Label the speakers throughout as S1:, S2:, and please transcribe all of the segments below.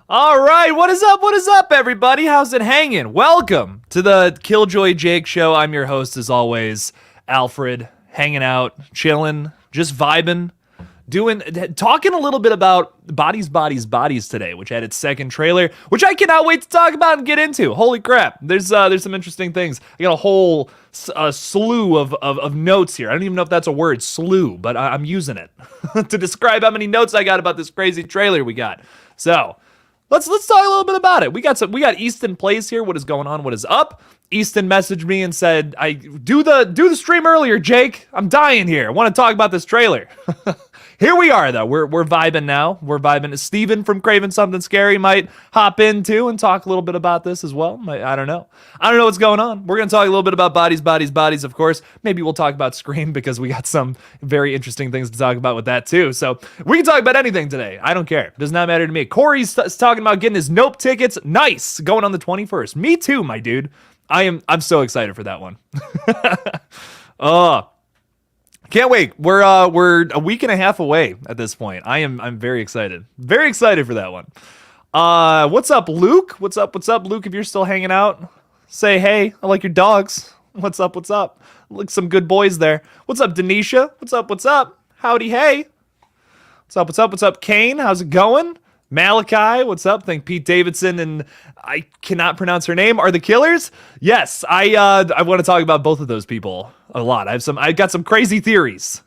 S1: All right, what is up? What is up, everybody? How's it hanging? Welcome to the KillJoy Jake Show. I'm your host, as always, Alfred, hanging out, chilling, just vibing, talking a little bit about Bodies today, which had its second trailer, which I cannot wait to talk about and get into. Holy crap! There's some interesting things. I got a whole slew of notes here. I don't even know if that's a word, slew, but I'm using it to describe how many notes I got about this crazy trailer we got. So. Let's talk a little bit about it. We got Easton Plays here. What is going on? What is up? Easton messaged me and said, "I do the stream earlier, Jake. I'm dying here. I want to talk about this trailer." Here we are, though. We're vibing now. We're vibing. Steven from Craven Something Scary might hop in too and talk a little bit about this as well. I don't know. I don't know what's going on. We're gonna talk a little bit about bodies, of course. Maybe we'll talk about Scream because we got some very interesting things to talk about with that too. So we can talk about anything today. I don't care. Does not matter to me. Corey's talking about getting his Nope tickets. Nice. Going on the 21st. Me too, my dude. I'm so excited for that one. Can't wait. We're a week and a half away at this point. I'm very excited. Very excited for that one. What's up, Luke? What's up, Luke? If you're still hanging out, say hey. I like your dogs. What's up? Look, some good boys there. What's up, Denisha? What's up? Howdy, hey. What's up, Kane? How's it going? Malachi, what's up? Think Pete Davidson and I cannot pronounce her name are the killers. Yes, I want to talk about both of those people a lot. I got some crazy theories.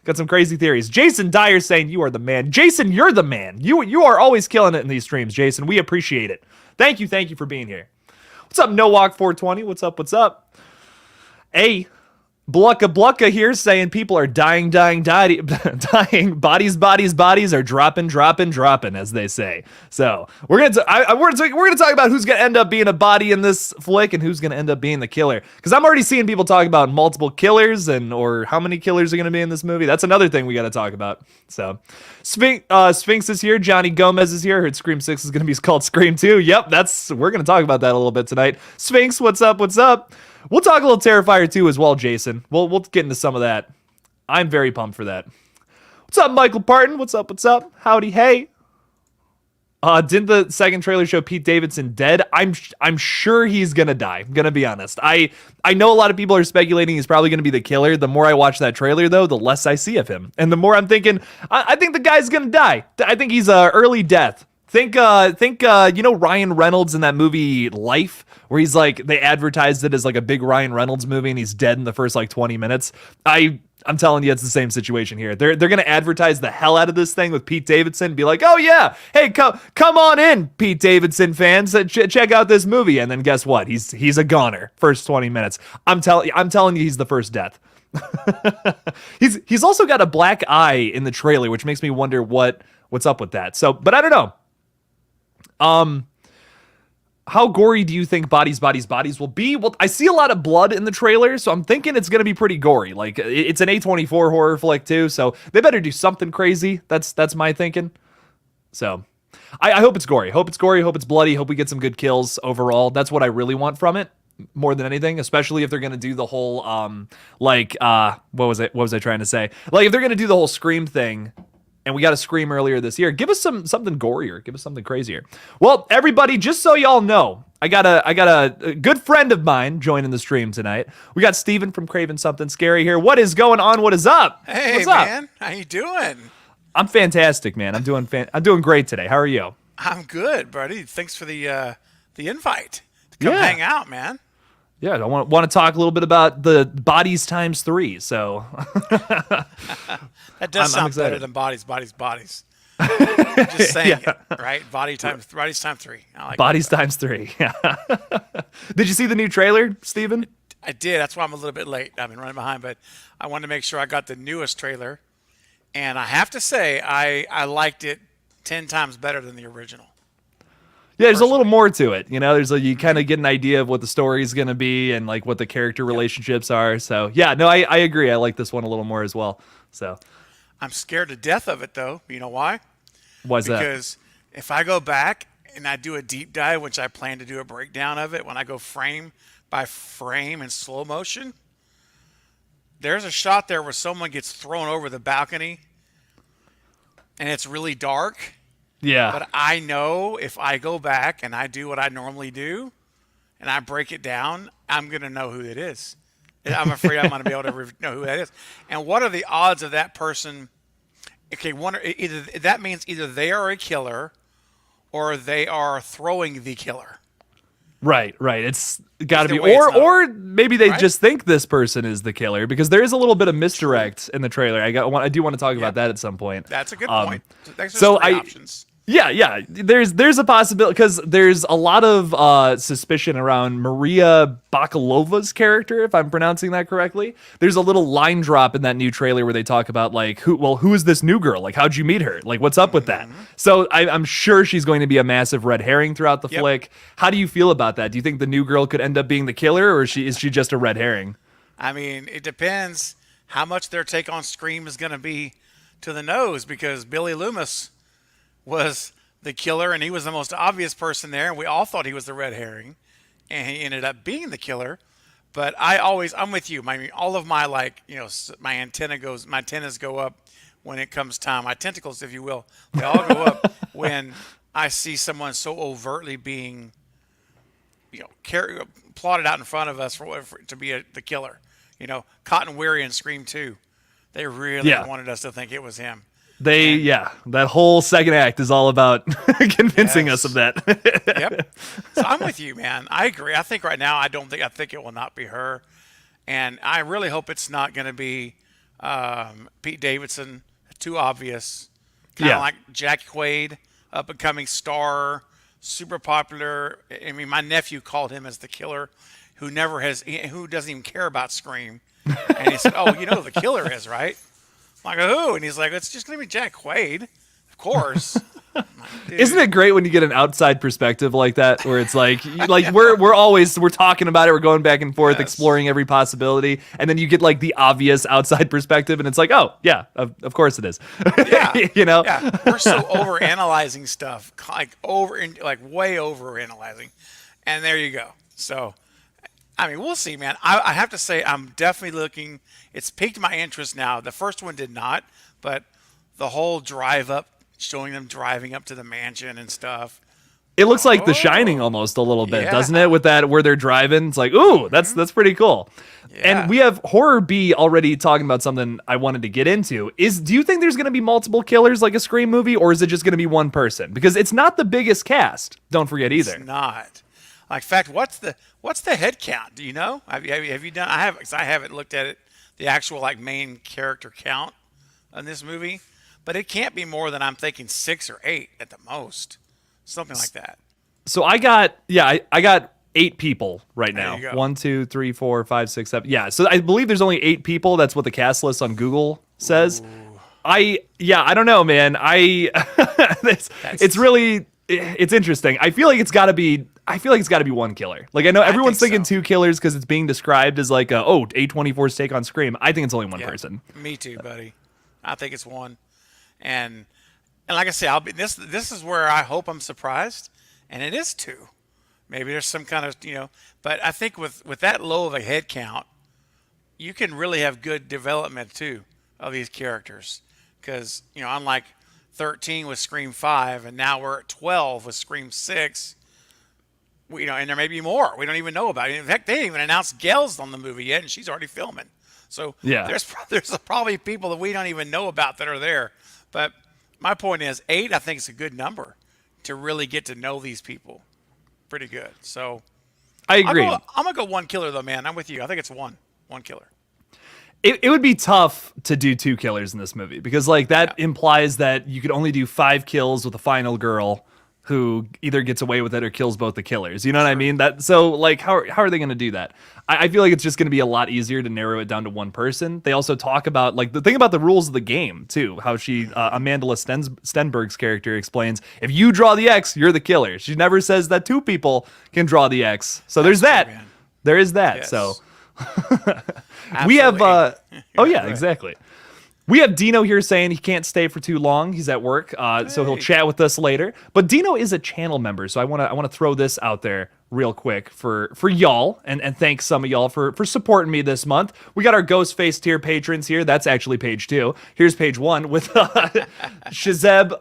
S1: Jason Dyer saying you are the man. Jason, you're the man. You are always killing it in these streams, Jason. We appreciate it. Thank you for being here. What's up, No Walk 420? What's up? Hey. Blucka here saying people are dying. Bodies are dropping, as they say. So we're gonna talk about who's gonna end up being a body in this flick and who's gonna end up being the killer. Because I'm already seeing people talk about multiple killers or how many killers are gonna be in this movie. That's another thing we gotta talk about. So Sphinx is here. Johnny Gomez is here. I heard Scream 6 is gonna be called Scream 2. Yep, we're gonna talk about that a little bit tonight. Sphinx, what's up? We'll talk a little Terrifier 2 as well, Jason. We'll get into some of that. I'm very pumped for that. What's up, Michael Parton? What's up? Howdy, hey. Didn't the second trailer show Pete Davidson dead? I'm sure he's gonna die. I'm gonna be honest. I know a lot of people are speculating he's probably gonna be the killer. The more I watch that trailer, though, the less I see of him, and the more I'm thinking, I think the guy's gonna die. I think he's a early death. Think Ryan Reynolds in that movie Life, where he's like, they advertised it as like a big Ryan Reynolds movie and he's dead in the first like 20 minutes. I'm telling you, it's the same situation here. They're gonna advertise the hell out of this thing with Pete Davidson and be like, oh yeah, hey, come on in, Pete Davidson fans, check out this movie. And then guess what? He's a goner first 20 minutes. I'm telling you, he's the first death. He's also got a black eye in the trailer, which makes me wonder what's up with that. So, but I don't know. How gory do you think Bodies will be? Well, I see a lot of blood in the trailer, so I'm thinking it's going to be pretty gory. Like, it's an A24 horror flick too, so they better do something crazy. That's my thinking. So, I hope it's gory. Hope it's bloody. Hope we get some good kills overall. That's what I really want from it, more than anything, especially if they're going to do the whole, what was I trying to say? Like, if they're going to do the whole Scream thing, and we got a Scream earlier this year, give us something gorier. Give us something crazier. Well, everybody, just so y'all know, I got a good friend of mine joining the stream tonight. We got Steven from Craven Something Scary here. What is going on? What is up?
S2: Hey,
S1: what's up?
S2: Man. How you doing?
S1: I'm fantastic, man. I'm doing great today. How are you?
S2: I'm good, buddy. Thanks for the invite to come hang out, man.
S1: Yeah, I want to talk a little bit about the Bodies times 3. So
S2: that does sound better than bodies. Just saying it, right? Bodies times 3. I like
S1: Bodies times 3. Yeah. Did you see the new trailer, Steven?
S2: I did. That's why I'm a little bit late. I've been running behind, but I wanted to make sure I got the newest trailer. And I have to say, I liked it 10 times better than the original.
S1: Yeah, there's a little more to it. You know, you kind of get an idea of what the story is going to be and like what the character relationships are. So yeah, no, I agree. I like this one a little more as well. So
S2: I'm scared to death of it though. You know why?
S1: Why's that?
S2: Because if I go back and I do a deep dive, which I plan to do a breakdown of it, when I go frame by frame in slow motion, there's a shot there where someone gets thrown over the balcony and it's really dark.
S1: Yeah.
S2: But I know if I go back and I do what I normally do, and I break it down, I'm gonna know who it is. I'm afraid I'm gonna be able to know who that is. And what are the odds of that person? Okay, either that means either they are a killer, or they are throwing the killer.
S1: Right. It's got to be,
S2: Either way,
S1: or maybe they
S2: right?
S1: just think this person is the killer, because there is a little bit of misdirect in the trailer. I do want to talk about that at some point.
S2: That's a good point. There's
S1: so
S2: three options.
S1: Yeah. There's a possibility, because there's a lot of suspicion around Maria Bakalova's character, if I'm pronouncing that correctly. There's a little line drop in that new trailer where they talk about like who is this new girl? Like, how'd you meet her? Like, what's up with that? So I'm sure she's going to be a massive red herring throughout the flick. How do you feel about that? Do you think the new girl could end up being the killer, or is she just a red herring?
S2: I mean, it depends how much their take on Scream is going to be to the nose, because Billy Loomis was the killer, and he was the most obvious person there, and we all thought he was the red herring, and he ended up being the killer. But I'm with you. I mean, all of my my antennas go up when it comes time. My tentacles, if you will, they all go up when I see someone so overtly being, plotted out in front of us to be the killer. Cotton Weary in Scream 2, they really wanted us to think it was him.
S1: That whole second act is all about convincing us of that.
S2: Yep. So I'm with you, man. I agree. I think right now, I think it will not be her. And I really hope it's not going to be Pete Davidson. Too obvious. Kind of like Jack Quaid, up and coming star, super popular. I mean, my nephew called him as the killer, who doesn't even care about Scream. And he said, "Oh, you know who the killer is, right?" I'm like, who? And he's like, it's just going to be Jack Quaid. Of course. Like,
S1: isn't it great when you get an outside perspective like that, where it's like we're talking about it, we're going back and forth, exploring every possibility, and then you get like the obvious outside perspective, and it's like, oh yeah, of course it is.
S2: Yeah. Yeah. We're so over analyzing stuff, way over analyzing, and there you go. So, I mean, we'll see, man. I have to say, I'm definitely looking. It's piqued my interest now. The first one did not, but the whole drive up, showing them driving up to the mansion and stuff.
S1: It looks like The Shining almost a little bit, doesn't it? With that, where they're driving, it's like, ooh, that's pretty cool. Yeah. And we have Horror B already talking about something I wanted to get into. Do you think there's going to be multiple killers like a Scream movie, or is it just going to be one person? Because it's not the biggest cast. Don't forget either.
S2: It's not. Like, in fact, what's the head count? Do you know? Have you done? I haven't looked at it. The actual main character count on this movie, but it can't be more than, I'm thinking, 6 or 8 at the most, something like that.
S1: So I got 8 people right now.
S2: There you go.
S1: 1, 2, 3, 4, 5, 6, 7. Yeah. So I believe there's only 8 people. That's what the cast list on Google says. Ooh. I don't know, man. It's interesting. I feel like it's got to be one killer. Like, I know everyone's thinking 2 killers because it's being described as like A24's take on Scream. I think it's only one person.
S2: Me too, buddy. I think it's one. And like I say, this is where I hope I'm surprised, and it is 2. Maybe there's some kind of, but I think with that low of a head count, you can really have good development too of these characters, because unlike 13 with Scream 5, and now we're at 12 with Scream 6. And there may be more we don't even know about. In fact, they didn't even announce Gail's on the movie yet, and she's already filming. So there's probably people that we don't even know about that are there. But my point is, 8, I think, is a good number to really get to know these people pretty good. So
S1: I agree.
S2: I'm gonna go one killer though, man. I'm with you. I think it's one killer.
S1: It would be tough to do 2 killers in this movie, because that implies that you could only do 5 kills with the final girl who either gets away with it or kills both the killers. You know what I mean? So how are they going to do that? I feel like it's just going to be a lot easier to narrow it down to one person. They also talk about the thing about the rules of the game too, how Amanda Stenberg's character explains, if you draw the X, you're the killer. She never says that 2 people can draw the X. So there's that. Man. There is that. Yes. So we have exactly. We have Dino here saying he can't stay for too long. He's at work, so he'll chat with us later. But Dino is a channel member, so I want to throw this out there real quick for y'all and thank some of y'all for supporting me this month. We got our Ghostface tier patrons here. That's actually page 2. Here's page 1 with Shazeb,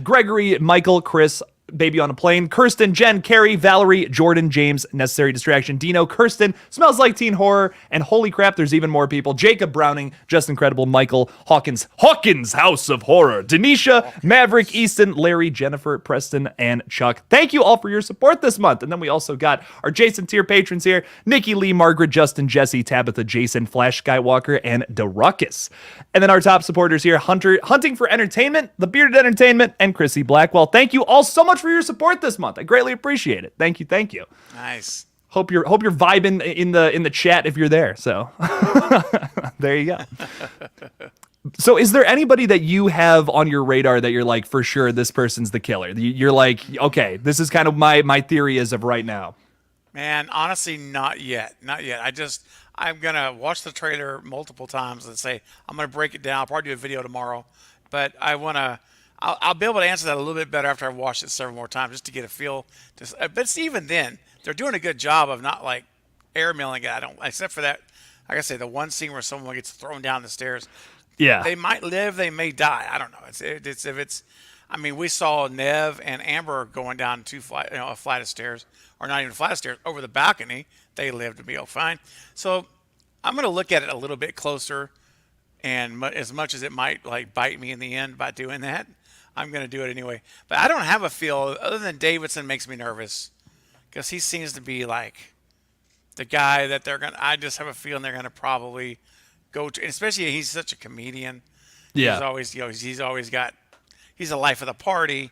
S1: Gregory, Michael, Chris, Baby on a Plane, Kirsten, Jen, Carrie, Valerie, Jordan, James, Necessary Distraction, Dino, Kirsten, Smells Like Teen Horror, and holy crap, there's even more people. Jacob Browning, Just Incredible, Michael, Hawkins, House of Horror, Denisha, Maverick, Easton, Larry, Jennifer, Preston, and Chuck. Thank you all for your support this month. And then we also got our Jason tier patrons here, Nikki Lee, Margaret, Justin, Jesse, Tabbitha, Jason, Flash Skywalker, and Ruckus. And then our top supporters here, Hunting for Entertainment, The Bearded Entertainment, and Chrissy Blackwell. Thank you all so much for your support this month. I greatly appreciate it. Thank you.
S2: Nice.
S1: Hope you're vibing in the chat if you're there. So there you go. So is there anybody that you have on your radar that you're like, for sure this person's the killer? You're like, okay, this is kind of my theory as of right now.
S2: Man, honestly, not yet. I'm going to watch the trailer multiple times and say, I'm going to break it down. I'll probably do a video tomorrow, but I'll be able to answer that a little bit better after I've watched it several more times just to get a feel. But even then, they're doing a good job of not like airmailing it. Except for that, like I say, the one scene where someone gets thrown down the stairs.
S1: Yeah.
S2: They might live, they may die. I don't know. We saw Neve and Amber going down a flight of stairs, or not even a flight of stairs, over the balcony. They lived to be fine. So I'm going to look at it a little bit closer, and as much as it might like bite me in the end by doing that, I'm going to do it anyway. But I don't have a feel other than Davidson makes me nervous because he seems to be like the guy that I just have a feeling they're going to probably go to, and especially he's such a comedian.
S1: Yeah.
S2: He's always got, he's the life of the party.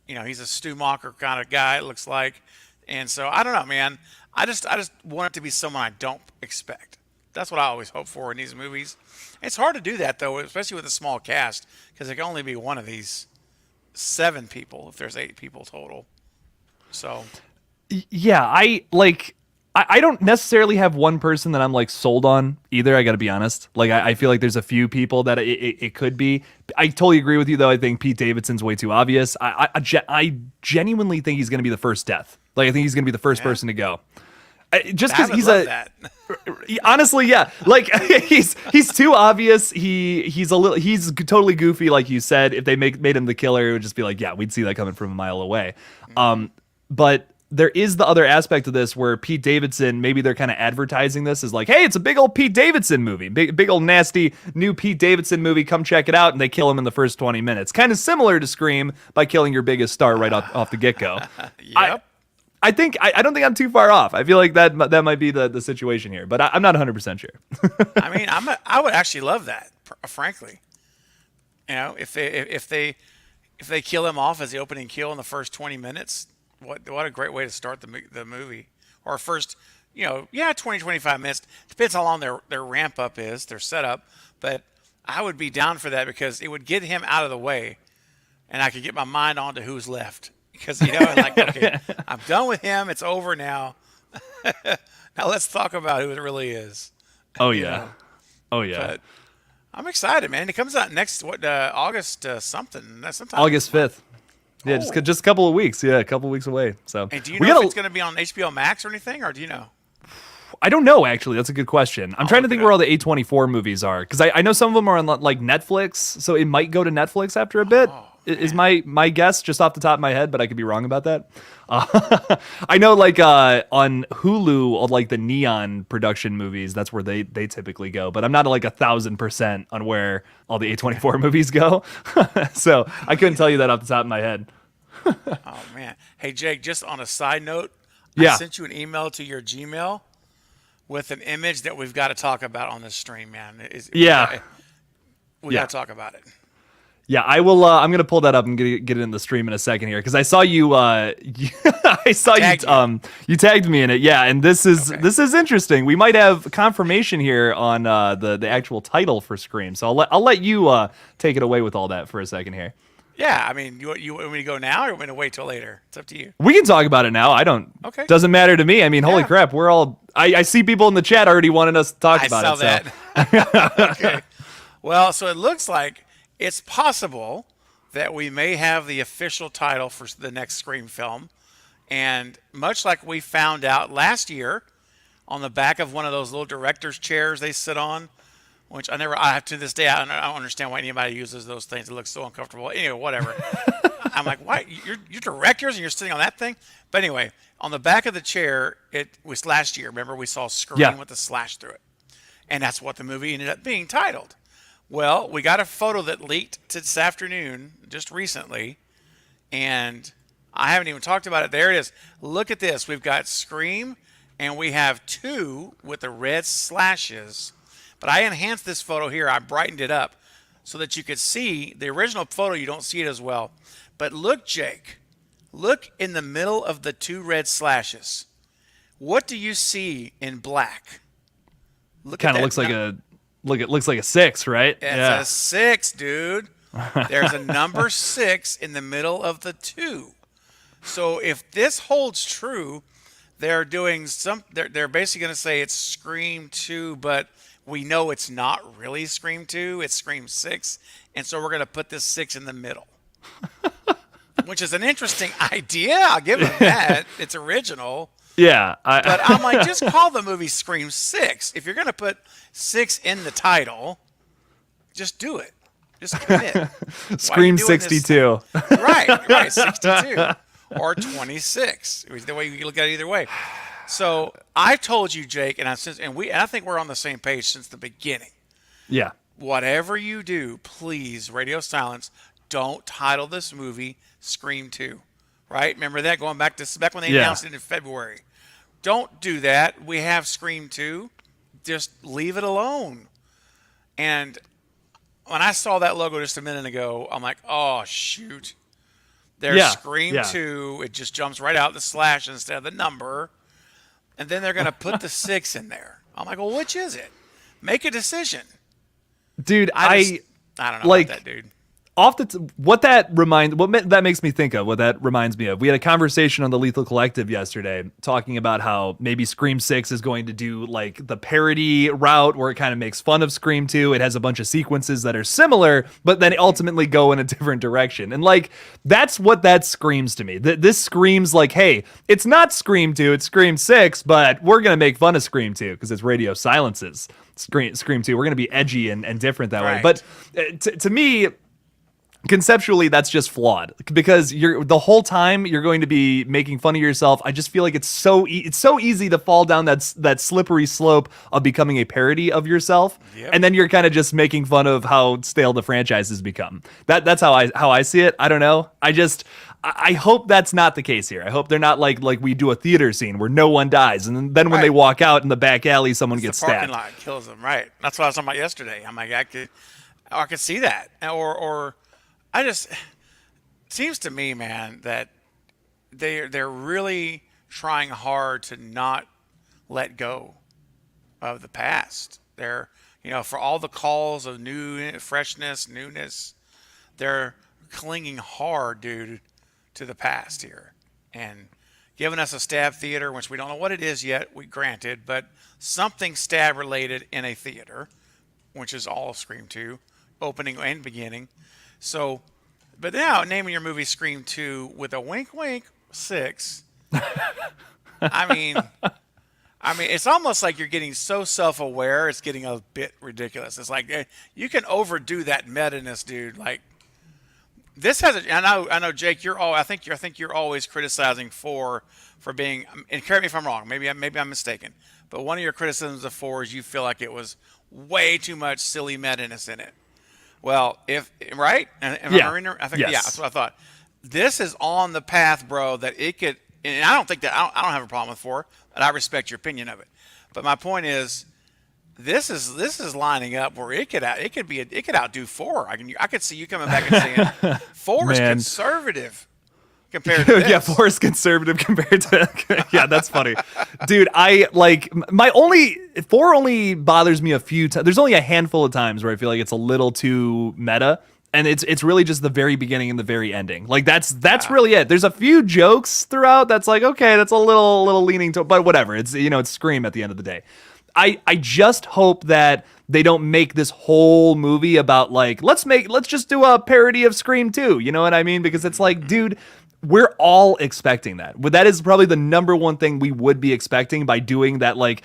S2: He's a Stu Macher kind of guy, it looks like. And so I don't know, man. I just want it to be someone I don't expect. That's what I always hope for in these movies. It's hard to do that though, especially with a small cast, because there can only be one of these 7 people if there's 8 people total. So
S1: yeah, I don't necessarily have one person that I'm like sold on either. I got to be honest. Like I feel like there's a few people that it could be. I totally agree with you though. I think Pete Davidson's way too obvious. I genuinely think he's going to be the first death. Like I think he's going to be the first person to go. Just because honestly, yeah. Like he's too obvious. He's totally goofy, like you said. If they made him the killer, it would just be like, yeah, we'd see that coming from a mile away. But there is the other aspect of this where Pete Davidson, maybe they're kind of advertising this as like, hey, it's a big old Pete Davidson movie, big old nasty new Pete Davidson movie. Come check it out, and they kill him in the first 20 minutes. Kind of similar to Scream by killing your biggest star right off the get go.
S2: Yep.
S1: I don't think I'm too far off. I feel like that might be the situation here, but I'm not 100% sure.
S2: I would actually love that, frankly. If they kill him off as the opening kill in the first 20 minutes, what a great way to start the movie. Or first, 20, 25 minutes. Depends how long their ramp up is, their setup. But I would be down for that because it would get him out of the way, and I could get my mind on to who's left. Because, okay, I'm done with him. It's over now. Now let's talk about who it really is.
S1: Oh, yeah. Oh, yeah.
S2: But I'm excited, man. It comes out next, August something. That's sometime.
S1: August 5th. Yeah, just a couple of weeks. Yeah, a couple of weeks away. So.
S2: And do you know if it's going to be on HBO Max or anything, or do you know?
S1: I don't know, actually. That's a good question. I'm trying to think where all the A24 movies are. Because I know some of them are on like Netflix, so it might go to Netflix after a bit. Is my guess just off the top of my head, but I could be wrong about that. I know like on Hulu, like the Neon production movies, that's where they typically go. But I'm not like 1,000% on where all the A24 movies go. So I couldn't tell you that off the top of my head.
S2: Oh, man. Hey, Jake, just on a side note,
S1: I
S2: sent you an email to your Gmail with an image that we've got to talk about on this stream, man. We got to talk about it.
S1: Yeah, I will. I'm gonna pull that up and get it in the stream in a second here because I saw you. You tagged me in it. Yeah, and this is interesting. We might have confirmation here on the actual title for Scream. So I'll let you take it away with all that for a second here.
S2: Yeah, you want me to go now or you want me to wait till later? It's up to you.
S1: We can talk about it now. I don't.
S2: Okay.
S1: Doesn't matter to me. I mean, holy crap, we're all. I see people in the chat already wanting us to talk about it.
S2: I saw that. Okay. Well, so it looks like it's possible that we may have the official title for the next Scream film. And much like we found out last year on the back of one of those little director's chairs they sit on, which I have to this day, I don't understand why anybody uses those things. It looks so uncomfortable. Anyway, whatever. I'm like, why? You're directors and you're sitting on that thing? But anyway, on the back of the chair, it was last year. Remember, we saw Scream with a slash through it. And that's what the movie ended up being titled. Well, we got a photo that leaked this afternoon, just recently, and I haven't even talked about it. There it is. Look at this. We've got Scream, and we have 2 with the red slashes. But I enhanced this photo here. I brightened it up so that you could see the original photo. You don't see it as well. But look, Jake. Look in the middle of the 2 red slashes. What do you see in black?
S1: Kind of looks like it looks like a 6, right?
S2: It's a 6, dude. There's a number 6 in the middle of the 2. So if this holds true, they're doing they're basically going to say it's Scream 2, but we know it's not really Scream 2, it's Scream 6, and so we're going to put this 6 in the middle. Which is an interesting idea. I'll give them that. It's original.
S1: Yeah.
S2: But I'm like, just call the movie Scream 6. If you're going to put 6 in the title, just do it. Just commit.
S1: Scream 62.
S2: Right, 62. Or 26. The way you look at it either way. So I told you, Jake, and I think we're on the same page since the beginning.
S1: Yeah.
S2: Whatever you do, please, Radio Silence, don't title this movie Scream 2. Right? Remember that? Going back when they announced it in February. Don't do that. We have Scream 2. Just leave it alone. And when I saw that logo just a minute ago, I'm like, oh, shoot. There's Scream 2. It just jumps right out the slash instead of the number. And then they're going to put the 6 in there. I'm like, well, which is it? Make a decision.
S1: Dude,
S2: I don't know about that, dude.
S1: What that makes me think of, what that reminds me of, we had a conversation on the Lethal Collective yesterday talking about how maybe Scream 6 is going to do like the parody route where it kind of makes fun of Scream 2. It has a bunch of sequences that are similar, but then ultimately go in a different direction. And like, that's what that screams to me. This screams like, hey, it's not Scream 2, it's Scream 6, but we're going to make fun of Scream 2 because it's Radio Silence's Scream 2. We're going to be edgy and different that way. But to me, conceptually, that's just flawed because the whole time you're going to be making fun of yourself. I just feel like it's so easy to fall down that slippery slope of becoming a parody of yourself, and then you're kind of just making fun of how stale the franchise has become. That's how I see it. I don't know. I hope that's not the case here. I hope they're not like we do a theater scene where no one dies, and then when they walk out in the back alley, someone gets stabbed.
S2: The parking lot kills them. Right. That's what I was talking about yesterday. I'm like, I could see that, or. It seems to me, man, that they're really trying hard to not let go of the past. They're, for all the calls of freshness, newness, they're clinging hard, dude, to the past here and giving us a stab theater, which we don't know what it is yet. We granted, but something stab related in a theater, which is all of Scream 2, opening and beginning. So, but now naming your movie Scream 2 with a wink, wink 6. I mean, it's almost like you're getting so self-aware. It's getting a bit ridiculous. It's like you can overdo that meta-ness, dude. Like this has. I know, Jake. I think you're always criticizing for being. And correct me if I'm wrong. Maybe I'm mistaken. But one of your criticisms of 4 is you feel like it was way too much silly meta-ness in it. Well, I think that's what I thought. This is on the path, bro, that it could, and I don't have a problem with 4, but I respect your opinion of it. But my point is, this is lining up where it could outdo 4. I could see you coming back and saying 4 is conservative compared to this.
S1: Yeah, 4 is conservative compared to yeah, that's funny. Dude, I like 4 only bothers me a few times. There's only a handful of times where I feel like it's a little too meta, and it's really just the very beginning and the very ending. Like that's really it. There's a few jokes throughout that's like, okay, that's a little leaning to, but whatever. It's it's Scream at the end of the day. I just hope that they don't make this whole movie about like let's just do a parody of Scream 2. You know what I mean? Because it's like, dude, we're all expecting that. But that is probably the number one thing we would be expecting by doing that. Like,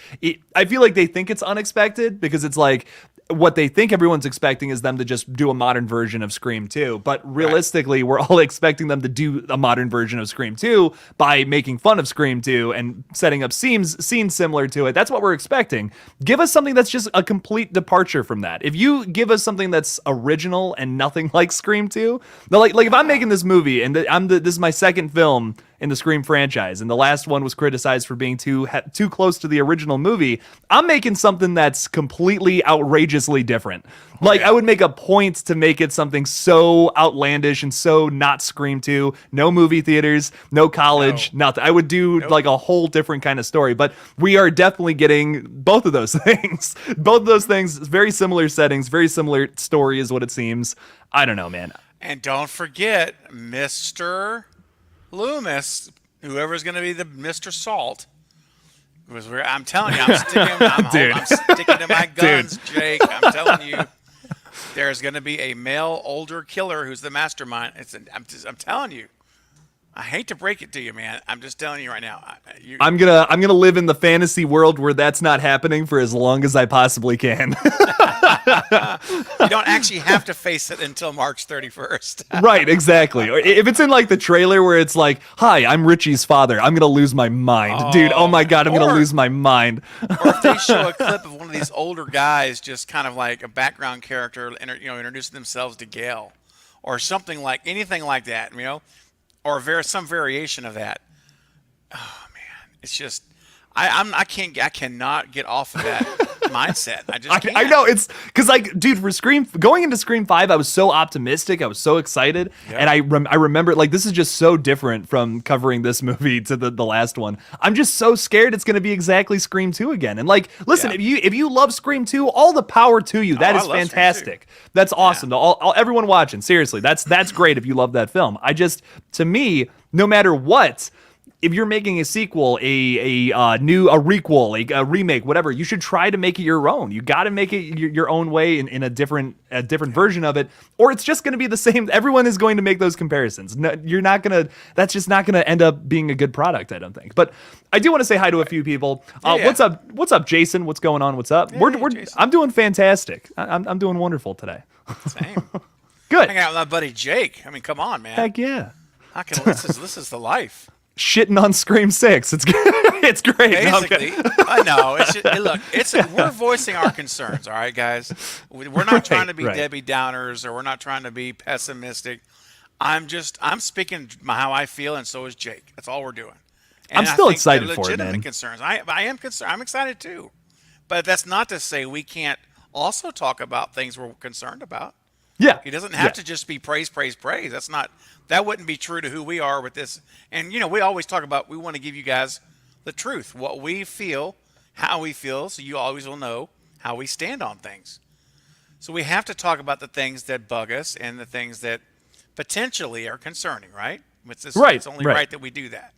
S1: I feel like they think it's unexpected because it's like what they think everyone's expecting is them to just do a modern version of Scream 2. But realistically, we're all expecting them to do a modern version of Scream 2 by making fun of Scream 2 and setting up scenes similar to it. That's what we're expecting. Give us something that's just a complete departure from that. If you give us something that's original and nothing like Scream 2, like if I'm making this movie and this is my second film in the Scream franchise, and the last one was criticized for being too close to the original movie, I'm making something that's completely outrageously different. Like, I would make a point to make it something so outlandish and so not Scream 2, no movie theaters, no college, nothing. I would do like a whole different kind of story, but we are definitely getting both of those things. Both of those things, very similar settings, very similar story is what it seems. I don't know, man.
S2: And don't forget, Mr. Loomis, whoever's going to be the Mr. Salt, I'm telling you, I'm sticking to my guns, Jake. I'm telling you, there's going to be a male older killer who's the mastermind. I'm telling you. I hate to break it to you, man. I'm just telling you right now.
S1: I'm gonna live in the fantasy world where that's not happening for as long as I possibly can.
S2: You don't actually have to face it until March 31st.
S1: Right, exactly. Or if it's in like the trailer where it's like, "Hi, I'm Richie's father. I'm gonna lose my mind, dude. Oh my god, I'm gonna lose my mind."
S2: Or if they show a clip of one of these older guys, just kind of like a background character, introducing themselves to Gail, or something like anything like that, or some variation of that. Oh man, it's just I cannot get off of that mindset. I just can't.
S1: I know, it's because like, dude, for going into Scream 5, I was so optimistic, I was so excited, and I remember like this is just so different from covering this movie to the last one. I'm just so scared it's going to be exactly Scream 2 again. And like, listen, if you love Scream 2, all the power to you. That is fantastic. That's awesome. To everyone watching, seriously, that's great if you love that film. To me, no matter what, if you're making a sequel, a requel, a remake, whatever, you should try to make it your own. You got to make it your own way in a different version of it, or it's just going to be the same. Everyone is going to make those comparisons. No, you're not going to. That's just not going to end up being a good product, I don't think. But I do want to say hi to a few people. What's up? What's up, Jason? What's going on? What's up? I'm doing fantastic. I'm doing wonderful today.
S2: Same.
S1: Good.
S2: Hang out with my buddy Jake. I mean, come on, man.
S1: Heck yeah.
S2: This is the life.
S1: Shitting on Scream 6. It's great.
S2: Basically, I know. We're voicing our concerns, all right, guys? We're not trying to be Debbie Downers, or we're not trying to be pessimistic. I'm speaking how I feel, and so is Jake. That's all we're doing. And
S1: I'm still excited for it,
S2: legitimate
S1: man.
S2: Concerns. I am concerned. I'm excited too. But that's not to say we can't also talk about things we're concerned about.
S1: Yeah.
S2: It doesn't have to just be praise, praise, praise. That wouldn't be true to who we are with this. And, we always talk about, we want to give you guys the truth, what we feel, how we feel, so you always will know how we stand on things. So we have to talk about the things that bug us and the things that potentially are concerning, right? It's only right that we do that.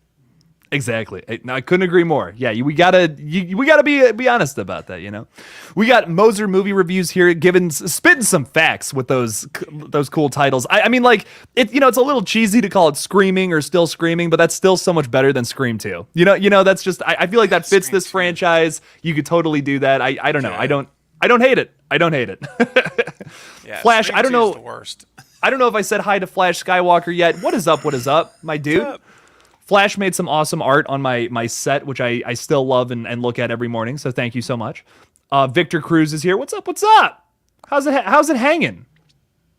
S1: Exactly. I couldn't agree more. Yeah, we gotta be honest about that. We got Moser movie reviews here, spitting some facts with those cool titles. I mean, like it's a little cheesy to call it Screaming or Still Screaming, but that's still so much better than Scream 2. That's just I feel like that fits this franchise. You could totally do that. I don't know. I don't hate it. I don't hate it.
S2: Yeah,
S1: Flash.
S2: Scream
S1: I don't
S2: 2
S1: know.
S2: is the worst.
S1: I don't know if I said hi to Flash Skywalker yet. What is up? What is up, my dude?
S2: What's up?
S1: Flash made some awesome art on my set, which I still love and look at every morning. So thank you so much. Victor Cruz is here. What's up? What's up? How's it hanging?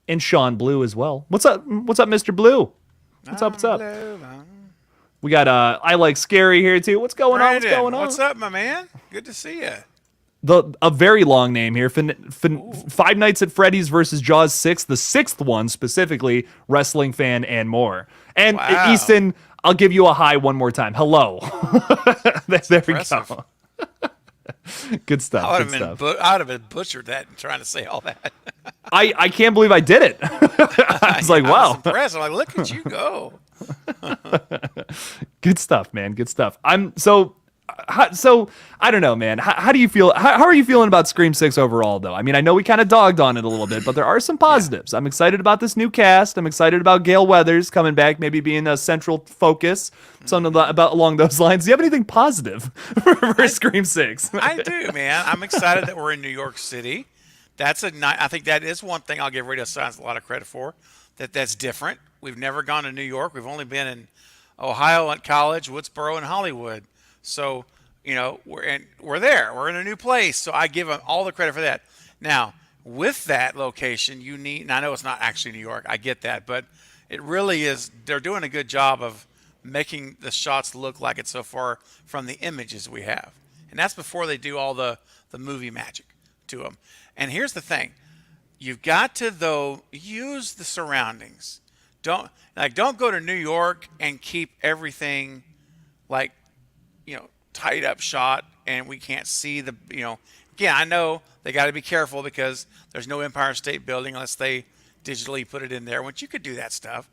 S1: And Sean Blue as well. What's up? What's up, Mr. Blue? What's up? What's up? We got I Like Scary here too. What's going on? What's going on?
S2: What's up, my man? Good to see you.
S1: A very long name here. Five Nights at Freddy's versus Jaws 6, the sixth one specifically, wrestling fan and more. And Easton, I'll give you a hi one more time. Hello. There we go. Good stuff.
S2: I would have been butchered that and trying to say all that.
S1: I can't believe I did it. I was like, wow.
S2: I was impressed. I'm like, look at you go.
S1: Good stuff, man. Good stuff. So I don't know, man. How do you feel? How are you feeling about Scream 6 overall, though? I mean, I know we kind of dogged on it a little bit, but there are some positives. I'm excited about this new cast. I'm excited about Gale Weathers coming back, maybe being a central focus, something about along those lines. Do you have anything positive for Scream 6?
S2: I do, man. I'm excited that we're in New York City. I think that is one thing I'll give Radio Science a lot of credit for. That's different. We've never gone to New York. We've only been in Ohio at college, Woodsboro, and Hollywood. So, we're there. We're in a new place. So I give them all the credit for that. Now, with that location, and I know it's not actually New York. I get that, but it really is. They're doing a good job of making the shots look like it so far from the images we have. And that's before they do all the movie magic to them. And here's the thing. You've got to, though, use the surroundings. Don't go to New York and keep everything tight up shot and we can't see again, I know they got to be careful because there's no Empire State Building unless they digitally put it in there, which you could do that stuff,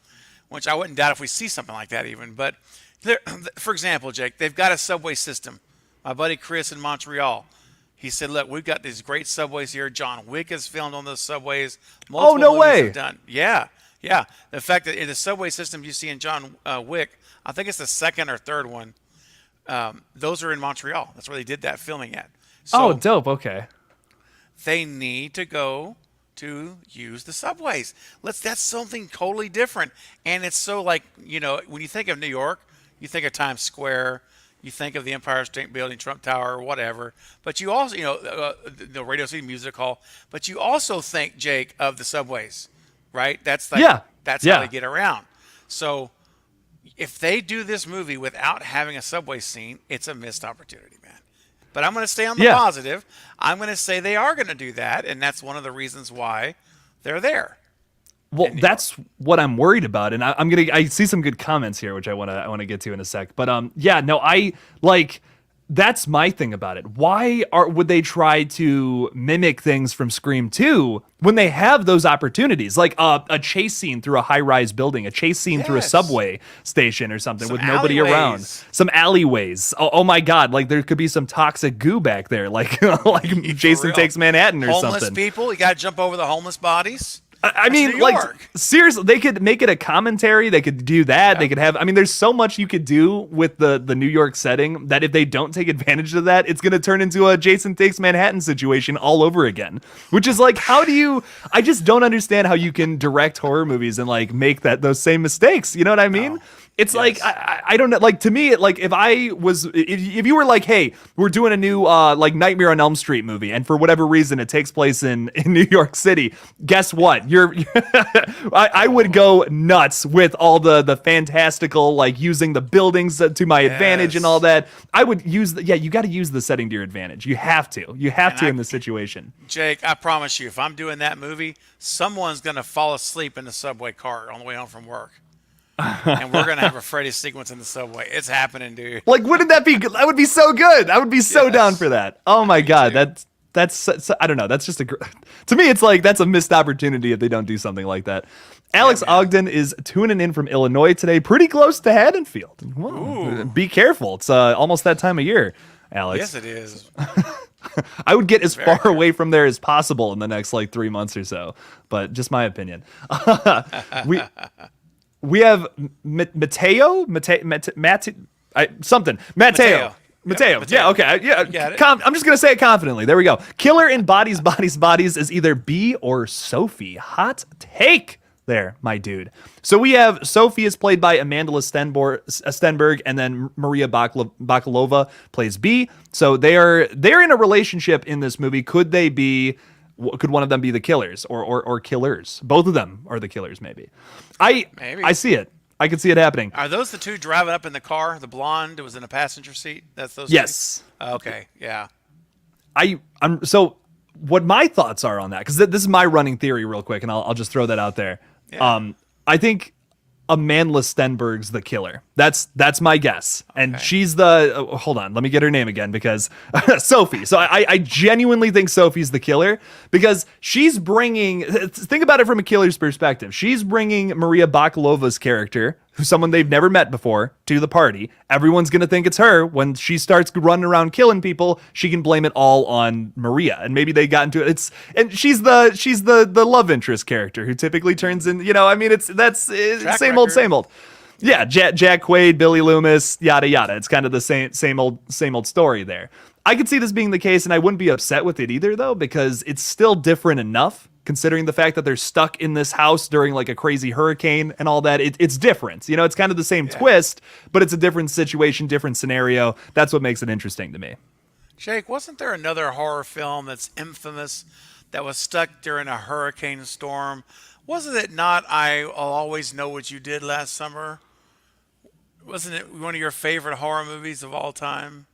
S2: which I wouldn't doubt if we see something like that even. But for example, Jake, they've got a subway system. My buddy Chris in Montreal, he said, look, we've got these great subways here. John Wick has filmed on those subways.
S1: Oh, no way.
S2: Done. Yeah. The fact that in the subway system you see in John Wick, I think it's the second or third one, those are in Montreal. That's where they did that filming at. So
S1: dope. Okay.
S2: They need to go to use the subways. That's something totally different. And it's so when you think of New York, you think of Times Square, you think of the Empire State Building, Trump Tower, or whatever. But you also, the Radio City Music Hall. But you also think, Jake, of the subways, right? That's how they get around. So if they do this movie without having a subway scene, it's a missed opportunity, man. But I'm going to stay on the positive. I'm going to say they are going to do that, and that's one of the reasons why they're there.
S1: Well, that's what I'm worried about, and I see some good comments here, which I want to get to in a sec. But that's my thing about it. Why would they try to mimic things from Scream 2 when they have those opportunities, like a chase scene through a high-rise building, a chase scene through a subway station or something with nobody around, some alleyways. Oh my God, there could be some toxic goo back there, like Jason Takes Manhattan or something.
S2: Homeless people, you got to jump over the homeless bodies.
S1: I mean, seriously, they could make it a commentary. They could do that. Yeah. They could have, there's so much you could do with the New York setting that if they don't take advantage of that, it's going to turn into a Jason Takes Manhattan situation all over again, which is I just don't understand how you can direct horror movies and make those same mistakes. You know what I mean?
S2: No.
S1: It's I don't know. To me, if you were hey, we're doing a new Nightmare on Elm Street movie, and for whatever reason it takes place in New York City, guess what? I would go nuts with all the fantastical, using the buildings to my advantage and all that. I would use you got to use the setting to your advantage. You have to in this situation.
S2: Jake, I promise you, if I'm doing that movie, someone's gonna fall asleep in the subway car on the way home from work. And we're gonna have a Freddy sequence in the subway. It's happening, dude.
S1: Wouldn't that be good? That would be so good. I would be so down for that. Oh my God, that's I don't know. That's just to me, it's that's a missed opportunity if they don't do something like that. Alex Ogden is tuning in from Illinois today, pretty close to Haddonfield. Whoa. Be careful. It's almost that time of year, Alex.
S2: Yes, it is.
S1: I would get as far away from there as possible in the next 3 months or so, but just my opinion. We have Matteo. Yeah, okay. Yeah, I'm just going to say it confidently. There we go. Killer in Bodies is either B or Sophie. Hot take there, my dude. So we have Sophie is played by Amanda Stenberg, and then Maria Bakalova plays B. So they're in a relationship in this movie. Could one of them be the killers or killers? Both of them are the killers, maybe. I see it. I could see it happening.
S2: Are those the two driving up in the car? The blonde was in a passenger seat? That's those
S1: Yes.
S2: two? Okay, yeah.
S1: I'm so what my thoughts are on that, because this is my running theory real quick, and I'll just throw that out there.
S2: Yeah.
S1: I think Amanda Stenberg's the killer. That's my guess. And she's the hold on, let me get her name again, because Sophie. So I genuinely think Sophie's the killer, because she's bringing, think about it from a killer's perspective. She's bringing Maria Bakalova's character, someone they've never met before, to the party. Everyone's going to think it's her. When she starts running around killing people, she can blame it all on Maria. And maybe they got into it. And she's the love interest character who typically turns in, I mean, that's same old. Yeah, Jack Quaid, Billy Loomis, yada yada. It's kind of the same old story there. I could see this being the case, and I wouldn't be upset with it either, though, because it's still different enough, considering the fact that they're stuck in this house during like a crazy hurricane and all that. It's different. It's kind of the same twist, but it's a different situation, different scenario. That's what makes it interesting to me.
S2: Jake, wasn't there another horror film that's infamous that was stuck during a hurricane storm? Wasn't it not I'll Always Know What You Did Last Summer? Wasn't it one of your favorite horror movies of all time?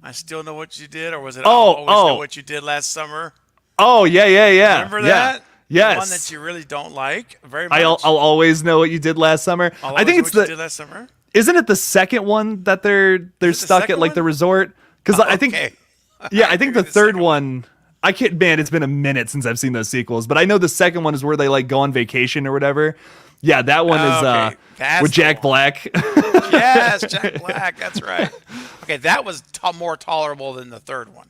S2: I Still Know What You Did, or was it I'll Always Know What You Did Last Summer?
S1: Oh, yeah.
S2: Remember that?
S1: Yes.
S2: The one that you really don't like very much.
S1: I'll Always Know What You Did Last Summer. I think it's
S2: What You Did Last Summer.
S1: Isn't it the second one that they're stuck at like the resort? Because I think, I think the third one. I can't, man, it's been a minute since I've seen those sequels, but I know the second one is where they like go on vacation or whatever. Yeah, that one is with Jack Black.
S2: Yes, Jack Black. That's right. Okay, that was more tolerable than the third one.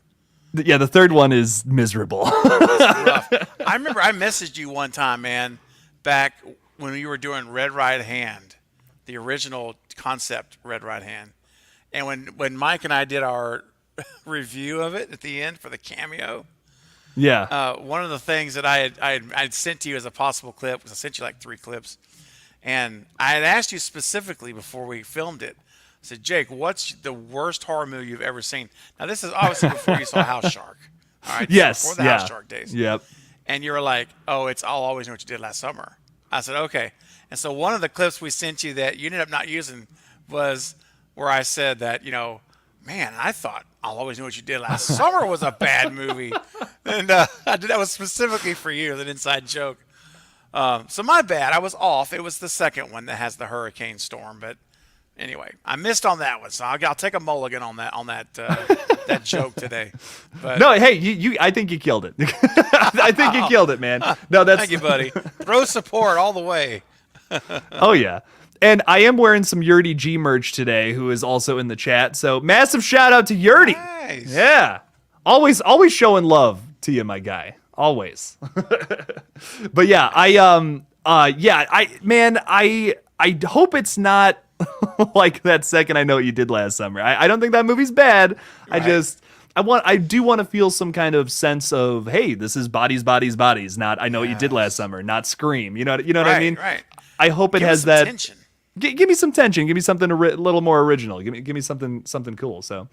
S1: Yeah, the third one is miserable.
S2: Rough. I remember I messaged you one time, man, back when you were doing Red Right Hand, the original concept Red Right Hand. And when Mike and I did our review of it at the end for the cameo, one of the things that I'd sent to you as a possible clip, because I sent you like 3 clips, and I had asked you specifically before we filmed it, I said, Jake, what's the worst horror movie you've ever seen? Now, this is obviously before you saw House Shark. All right?
S1: Yes.
S2: Before the House Shark days.
S1: Yep.
S2: And you were like, oh, it's I'll Always Know What You Did Last Summer. I said, okay. And so one of the clips we sent you that you ended up not using was where I said that, man, I thought I'll Always Know What You Did Last Summer was a bad movie. And I did that was specifically for you, as an inside joke. So my bad. I was off. It was the second one that has the hurricane storm. But anyway, I missed on that one. So I'll take a mulligan on that that joke today. But
S1: no, hey, you I think you killed it. I think you killed it, man. No,
S2: thank you, buddy. Throw support all the way.
S1: Oh, yeah. And I am wearing some Yurty G merch today, who is also in the chat. So massive shout out to Yurty.
S2: Nice.
S1: Yeah. Always showing love to you, my guy. Always. But yeah, I hope it's not like that second I Know What You Did Last Summer. I don't think that movie's bad. Right. I do want to feel some kind of sense of, hey, this is Bodies, not I Know What You Did Last Summer, not Scream. You know what I mean?
S2: Right.
S1: I hope it has that
S2: tension.
S1: Give me some tension. Give me something a little more original. Give me something cool. So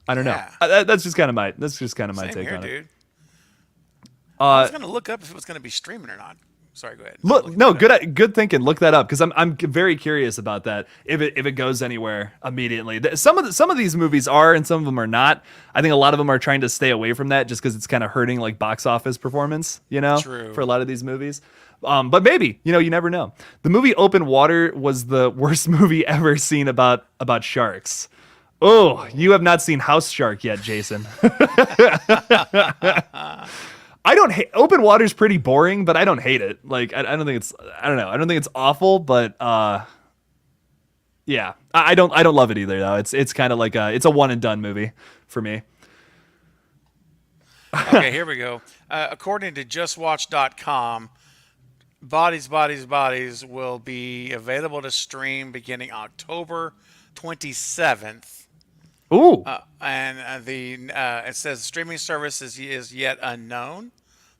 S1: I don't know. That's just kind of my
S2: Same
S1: take
S2: here,
S1: on
S2: dude.
S1: it.
S2: I was gonna look up if it was gonna be streaming or not. Sorry, go ahead.
S1: Look, no, good thinking. Look that up, because I'm very curious about that. If it goes anywhere immediately. Some of these movies are, and some of them are not. I think a lot of them are trying to stay away from that, just because it's kind of hurting like box office performance.
S2: True.
S1: For a lot of these movies. But maybe, you never know. The movie Open Water was the worst movie ever seen about sharks. Oh, you have not seen House Shark yet, Jason. I don't hate Open Water's pretty boring, but I don't hate it. Like I don't think it's awful, but yeah. I don't love it either though. It's kind of like it's a one and done movie for me.
S2: Okay, here we go. According to justwatch.com, Bodies will be available to stream beginning October 27th.
S1: Ooh.
S2: And it says streaming service is yet unknown,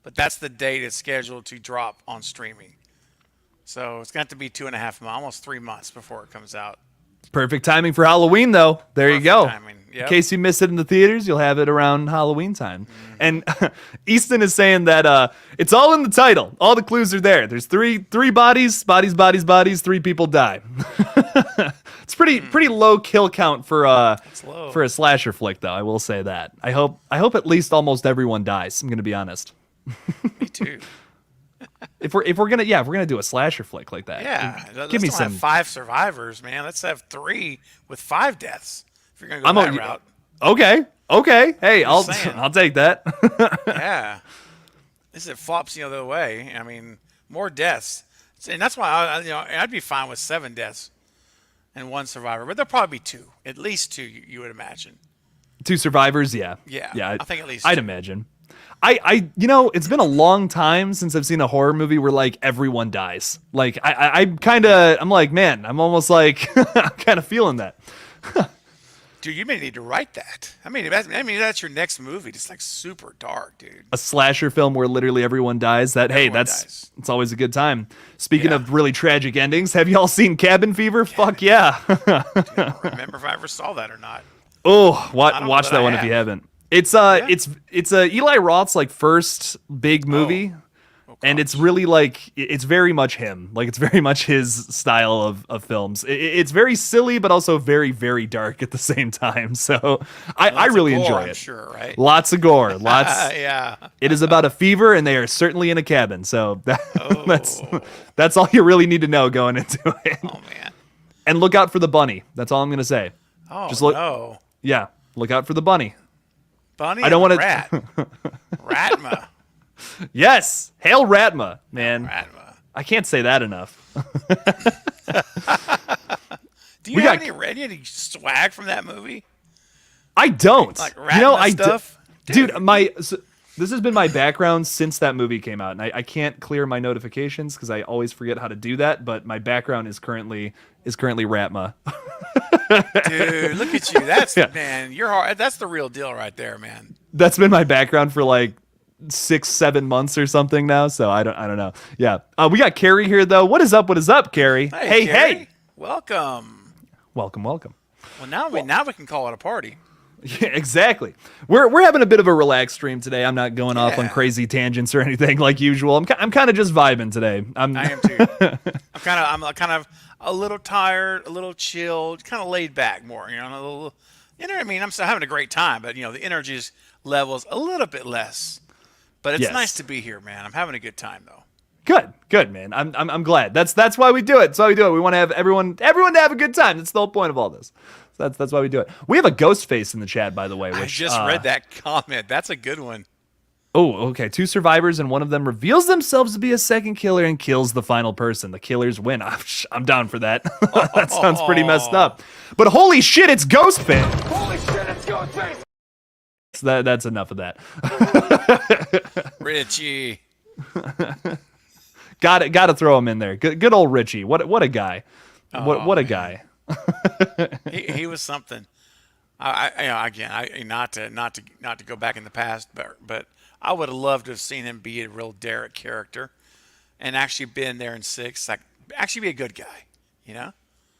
S2: but that's the date it's scheduled to drop on streaming. So it's got to be 2.5 months, almost 3 months before it comes out.
S1: Perfect timing for Halloween, though. There you go.
S2: Timing. Yep.
S1: In case you miss it in the theaters, you'll have it around Halloween time. Mm-hmm. And Easton is saying that it's all in the title. All the clues are there. There's three bodies, 3 people die. It's pretty low kill count for a slasher flick, though. I will say that. I hope at least almost everyone dies. I'm gonna be honest.
S2: Me too.
S1: If we're gonna do a slasher flick like that,
S2: give me some. Have 5 survivors, man. Let's have 3 with 5 deaths. If you're gonna go that route.
S1: Okay. Hey, I'll take that.
S2: Yeah. This flops the other way. I mean, more deaths. And that's why I'd be fine with 7 deaths and 1 survivor, but there'll probably be 2, at least 2. You would imagine.
S1: 2 survivors, yeah.
S2: Yeah. I think at least
S1: I'd
S2: 2.
S1: imagine. It's been a long time since I've seen a horror movie where like everyone dies. Like I'm like, man, I'm almost like I'm kind of feeling that.
S2: Dude, you may need to write that. I mean, that's your next movie. Just like super dark, dude.
S1: A slasher film where literally everyone dies. It's always a good time. Speaking of really tragic endings, have y'all seen Cabin Fever? Fuck yeah.
S2: Dude, I don't remember if I ever saw that or not.
S1: Oh, watch that one if you haven't. It's Eli Roth's like first big movie. And it's really like, it's very much him. Like, it's very much his style of films. It's very silly, but also very, very dark at the same time. So I really enjoy it.
S2: I'm sure, right?
S1: Lots of gore. Lots.
S2: Yeah.
S1: It is about a fever, and they are certainly in a cabin. So that's all you really need to know going into it.
S2: Oh, man.
S1: And look out for the bunny. That's all I'm going to say.
S2: Oh, no.
S1: Yeah, look out for the bunny.
S2: Bunny
S1: I don't want to.
S2: Rat. Ratma.
S1: Yes, hail Ratma, man.
S2: Ratma.
S1: I can't say that enough.
S2: Do you have any swag from that movie?
S1: I don't.
S2: Like Ratma stuff?
S1: Dude, this has been my background since that movie came out, and I can't clear my notifications because I always forget how to do that. But my background is currently Ratma.
S2: Dude, look at you. That's man, you're hard. That's the real deal right there, man.
S1: That's been my background for like 6-7 months or something now, so I don't know. Yeah, we got Carrie here though. What is up, Carrie?
S2: Hey, Carrie. Welcome. Well, now we can call it a party.
S1: Yeah, exactly. We're having a bit of a relaxed stream today. I'm not going off on crazy tangents or anything like usual. I'm kind of just vibing today.
S2: I am too. I'm kind of a little tired, a little chilled, kind of laid back more. You know what I mean? I'm still having a great time, but the energy level's a little bit less. But it's nice to be here, man. I'm having a good time though. Good, man. I'm glad. That's why we do it. We want to have everyone to have a good time. That's the whole point of all this. That's why we do it. We have a ghost face in the chat, by the way. Which, I just read that comment. That's a good one.
S1: Oh, okay. 2 survivors, and one of them reveals themselves to be a second killer and kills the final person. The killers win. I'm down for that. That sounds pretty messed up. But holy shit, it's Ghostface. Holy shit, it's Ghostface. That's enough of that.
S2: Richie.
S1: Got to throw him in there. Good old Richie. What a guy. What a guy.
S2: he was something. Not to go back in the past, but I would have loved to have seen him be a real Derek character, and actually been there in 6. Like actually be a good guy,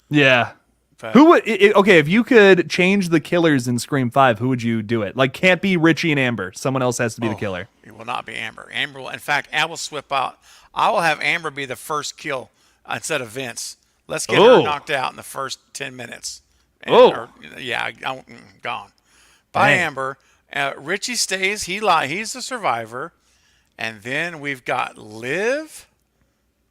S1: Yeah.
S2: But,
S1: who would? Okay, if you could change the killers in Scream 5, who would you do it? Like, can't be Richie and Amber. Someone else has to be the killer.
S2: It will not be Amber. In fact, I will swip out. I will have Amber be the first kill instead of Vince. Let's get her knocked out in the first 10 minutes. I'm gone. By Amber. Richie stays. He's the survivor. And then we've got Liv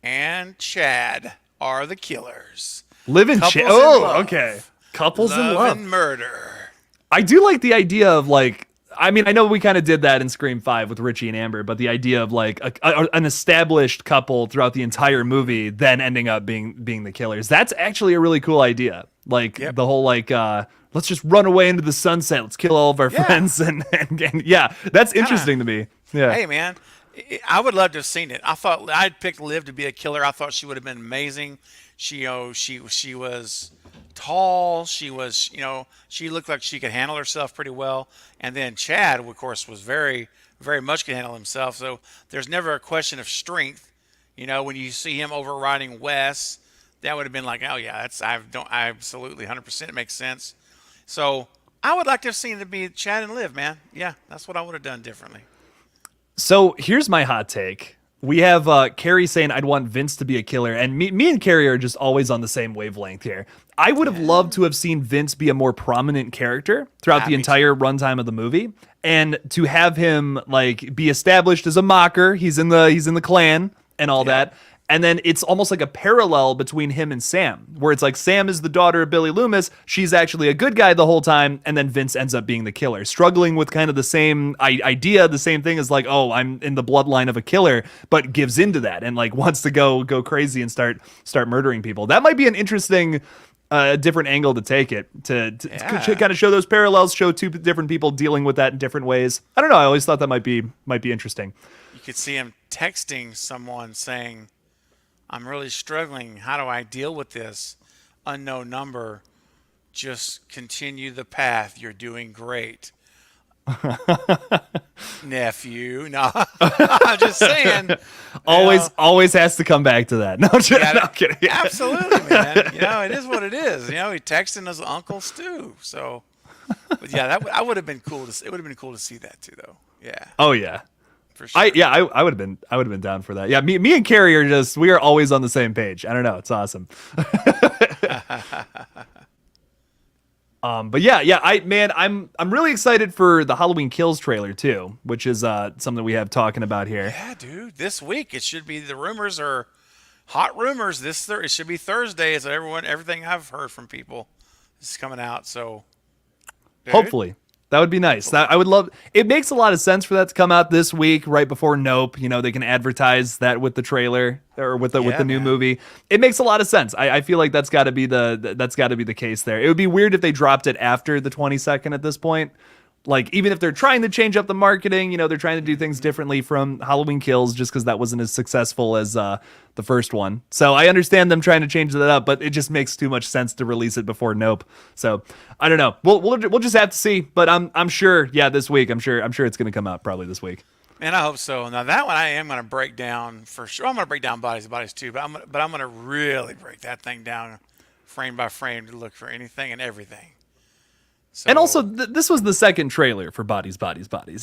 S2: and Chad are the killers.
S1: Liv and Chad. Oh, okay. Couples in love.
S2: And murder.
S1: I do like the idea of like, I mean, I know we kind of did that in Scream 5 with Richie and Amber, but the idea of like an established couple throughout the entire movie then ending up being the killers. That's actually a really cool idea. Like the whole like, let's just run away into the sunset. Let's kill all of our friends. And yeah, that's interesting to me. Yeah.
S2: Hey, man, I would love to have seen it. I thought I'd picked Liv to be a killer. I thought she would have been amazing. She was tall. She was, she looked like she could handle herself pretty well. And then Chad, of course, was very, very much could handle himself. So there's never a question of strength. When you see him overriding Wes, that would have been like, oh yeah, I absolutely 100% makes sense. So I would like to have seen it be Chad and Liv, man. Yeah, that's what I would have done differently.
S1: So here's my hot take. We have Carrie saying I'd want Vince to be a killer, and me and Carrie are just always on the same wavelength here. I would have loved to have seen Vince be a more prominent character throughout the entire runtime of the movie, and to have him like be established as a mocker. He's in the clan and all that, And then it's almost like a parallel between him and Sam, where it's like Sam is the daughter of Billy Loomis. She's actually a good guy the whole time. And then Vince ends up being the killer, struggling with kind of the same idea, the same thing as like, oh, I'm in the bloodline of a killer, but gives into that and like wants to go crazy and start murdering people. That might be an interesting different angle to take it to kind of show those parallels, show two different people dealing with that in different ways. I don't know. I always thought that might be interesting.
S2: You could see him texting someone saying, I'm really struggling. How do I deal with this? Unknown number. Just continue the path. You're doing great. Nephew. No, I'm just saying.
S1: Always has to come back to that. No, I'm kidding.
S2: Absolutely, man. It is what it is. He texting his Uncle Stu. So, but yeah, I would have been cool to. It would have been cool to see that too, though. Yeah.
S1: Oh yeah.
S2: For sure.
S1: I would have been down for that. Yeah, me and Carrie we are always on the same page. I don't know, it's awesome. But I'm really excited for the Halloween Kills trailer too, which is something we have talking about here.
S2: Yeah, dude. This week it should be, the rumors are hot rumors. It should be Thursday, as everything I've heard from people is coming out. So dude.
S1: Hopefully. That would be nice. I would love. It makes a lot of sense for that to come out this week, right before Nope. They can advertise that with the trailer or with the new movie. It makes a lot of sense. I feel like that's got to be the case there. It would be weird if they dropped it after the 22nd at this point. Like, even if they're trying to change up the marketing, they're trying to do things differently from Halloween Kills, just because that wasn't as successful as the first one. So I understand them trying to change that up, but it just makes too much sense to release it before Nope. So I don't know. We'll just have to see. But I'm sure. Yeah, this week. I'm sure it's going to come out probably this week.
S2: Man, I hope so. Now that one I am going to break down for sure. I'm going to break down bodies too, but I'm going to really break that thing down frame by frame to look for anything and everything. So,
S1: and also, this was the second trailer for Bodies.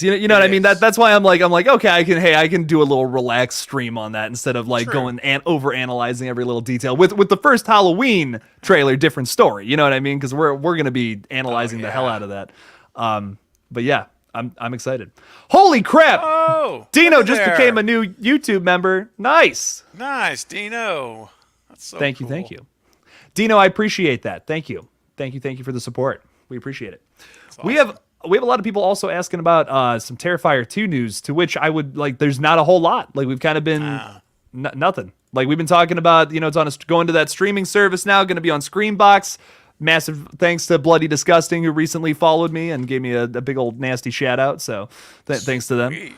S1: You know what I mean? That's why I'm like, okay, I can do a little relaxed stream on that instead of like going and over analyzing every little detail. With the first Halloween trailer, different story. You know what I mean? Because we're gonna be analyzing the hell out of that. But yeah, I'm excited. Holy crap!
S2: Oh,
S1: Dino just became a new YouTube member. Nice,
S2: Dino. That's so
S1: thank
S2: cool.
S1: you, Dino. I appreciate that. Thank you for the support. We appreciate it. Awesome. We have a lot of people also asking about some Terrifier 2 news, to which I would like. There's not a whole lot. Like, we've kind of been nothing. Like, we've been talking about, it's on going to that streaming service now, going to be on Screambox. Massive thanks to Bloody Disgusting, who recently followed me and gave me a big old nasty shout out. So thanks to them.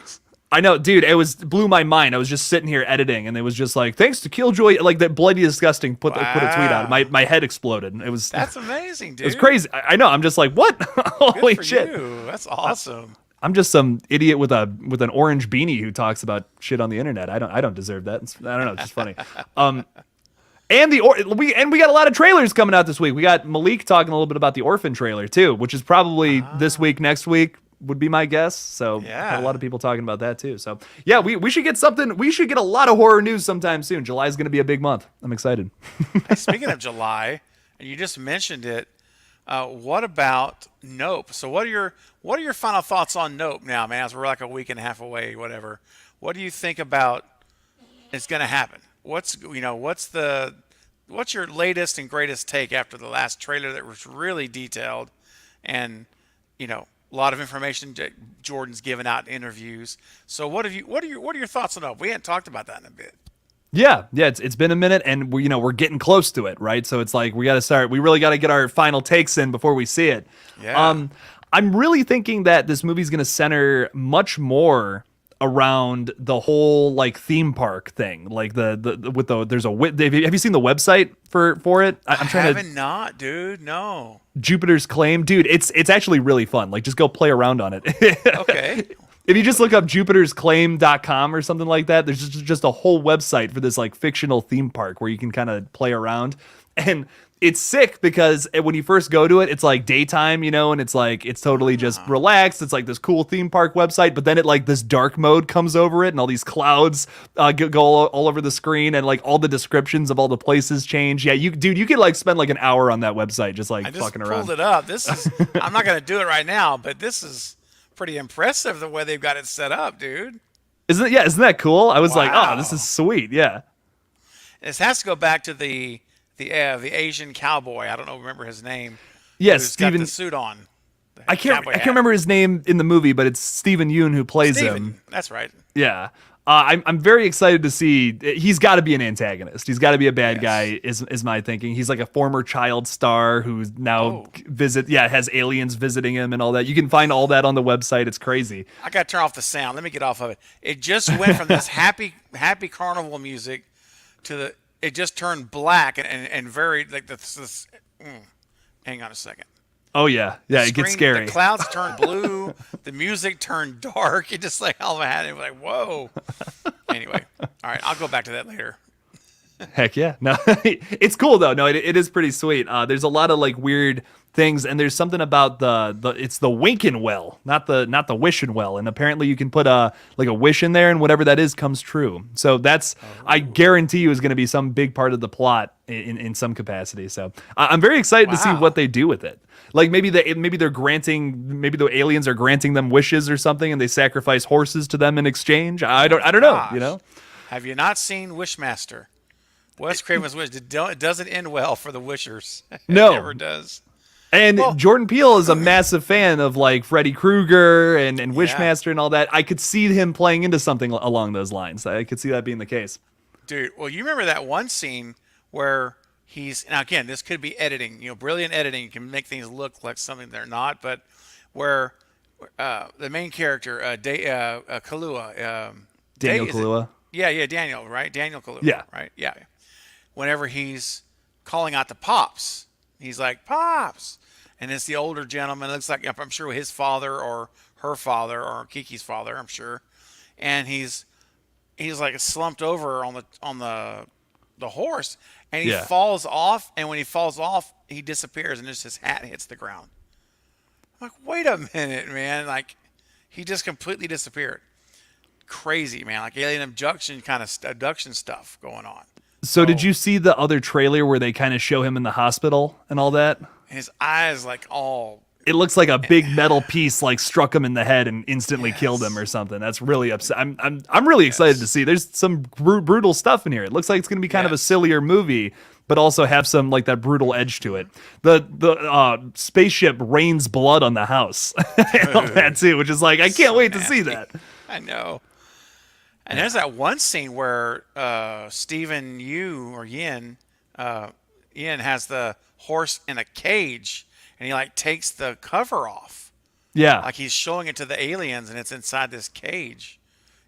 S1: I know, dude, blew my mind. I was just sitting here editing, and it was just like, thanks to KillJoy, like that Bloody Disgusting put a tweet out. My head exploded.
S2: That's amazing, dude.
S1: It was crazy. I know. I'm just like, what? Holy shit!
S2: You. That's awesome.
S1: I'm just some idiot with an orange beanie who talks about shit on the internet. I don't deserve that. I don't know. It's just funny. We got a lot of trailers coming out this week. We got Malik talking a little bit about the Orphan trailer too, which is probably this week, next week. Would be my guess. So a lot of people talking about that too. So yeah, we should get something. We should get a lot of horror news sometime soon. July is going to be a big month. I'm excited.
S2: Hey, speaking of July, and you just mentioned it, what about Nope? So what are your final thoughts on Nope now, man? As we're like a week and a half away, whatever. What do you think about it's going to happen? What's your latest and greatest take after the last trailer that was really detailed and a lot of information Jordan's given out in interviews. So what are your thoughts on Nope? We hadn't talked about that in a bit.
S1: Yeah, it's been a minute, and we're getting close to it, right? So it's like we really got to get our final takes in before we see it.
S2: Yeah.
S1: I'm really thinking that this movie's going to center much more around the whole like theme park thing, like have you seen the website for it?
S2: I haven't not, dude. No.
S1: Jupiter's Claim, dude. It's actually really fun. Like, just go play around on it.
S2: Okay.
S1: If you just look up jupitersclaim.com or something like that, there's just a whole website for this like fictional theme park where you can kind of play around. And it's sick because when you first go to it, it's like daytime, and it's like, it's totally just relaxed. It's like this cool theme park website, but then this dark mode comes over it and all these clouds go all over the screen, and like all the descriptions of all the places change. Yeah, you could like spend like an hour on that website just like fucking around.
S2: I just pulled it up. This is, I'm not going to do it right now, but this is pretty impressive the way they've got it set up, dude.
S1: Isn't that cool? I was like, oh, this is sweet. Yeah.
S2: This has to go back to the Asian cowboy. I don't know, remember his name.
S1: Yes,
S2: Who's got
S1: Steven.
S2: the suit on.
S1: I can't remember his name in the movie, but it's Steven Yeun who plays him.
S2: That's right.
S1: Yeah. I'm very excited to see. He's got to be an antagonist. He's got to be a bad guy. Is my thinking. He's like a former child star who's now has aliens visiting him and all that. You can find all that on the website. It's crazy.
S2: I got to turn off the sound. Let me get off of it. It just went from this happy carnival music to it just turned black and very like this. Hang on a second.
S1: Oh yeah, it gets scary.
S2: The clouds turned blue. The music turned dark. It just like all of a sudden, it was like whoa. Anyway, all right, I'll go back to that later.
S1: Heck yeah, no, it's cool though. No, it is pretty sweet. There's a lot of like weird things, and there's something about it's the winking well, not the wishing well, and apparently you can put a wish in there, and whatever that is comes true. So that's I guarantee you is going to be some big part of the plot in some capacity. So I'm very excited to see what they do with it. Like maybe the aliens are granting them wishes or something, and they sacrifice horses to them in exchange. I don't know. You know?
S2: Have you not seen Wishmaster? Wes Craven's Wish. It doesn't end well for the wishers.
S1: No,
S2: it never does.
S1: And Jordan Peele is a massive fan of like Freddy Krueger and Wishmaster and all that. I could see him playing into something along those lines. I could see that being the case.
S2: Dude, well, you remember that one scene where now again, this could be editing. You know, brilliant editing can make things look like something they're not. But where the main character, Kaluuya,
S1: Daniel Kaluuya.
S2: Yeah, Daniel, right? Daniel Kaluuya.
S1: Yeah.
S2: Right. Yeah. Whenever he's calling out to Pops, he's like, Pops. And it's the older gentleman. It looks like, I'm sure, his father or her father or Kiki's father, I'm sure. And he's like slumped over on the horse, and he falls off. And when he falls off, he disappears, and just his hat hits the ground. I'm like, wait a minute, man! Like, he just completely disappeared. Crazy, man! Like alien abduction kind of abduction stuff going on.
S1: So did you see the other trailer where they kind of show him in the hospital and all that?
S2: His eyes like all...
S1: It looks like a big metal piece like struck him in the head and instantly killed him or something. That's really upset. I'm really excited to see. There's some brutal stuff in here. It looks like it's going to be kind of a sillier movie, but also have some like that brutal edge to it. The spaceship rains blood on the house and all that too, which is like I can't wait to see that.
S2: I know. And there's that one scene where Steven Yeun has the horse in a cage, and he like takes the cover off.
S1: Yeah,
S2: like he's showing it to the aliens, and it's inside this cage.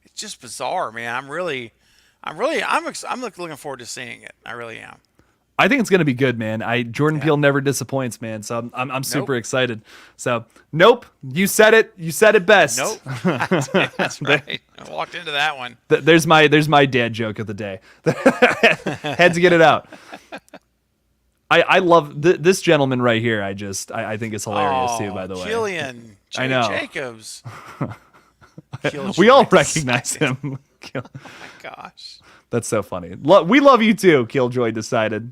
S2: It's just bizarre, man. I'm looking forward to seeing it. I really am.
S1: I think it's gonna be good, man. Jordan Peele never disappoints, man. So I'm super excited. So nope, you said it. You said it best.
S2: Nope, that's right. I walked into that one.
S1: There's my dad joke of the day. Had to get it out. I love this gentleman right here. I think it's hilarious too. By the way,
S2: Killian
S1: I know.
S2: Jacobs.
S1: We all recognize him.
S2: Oh my gosh.
S1: That's so funny. We love you too, KillJoy decided.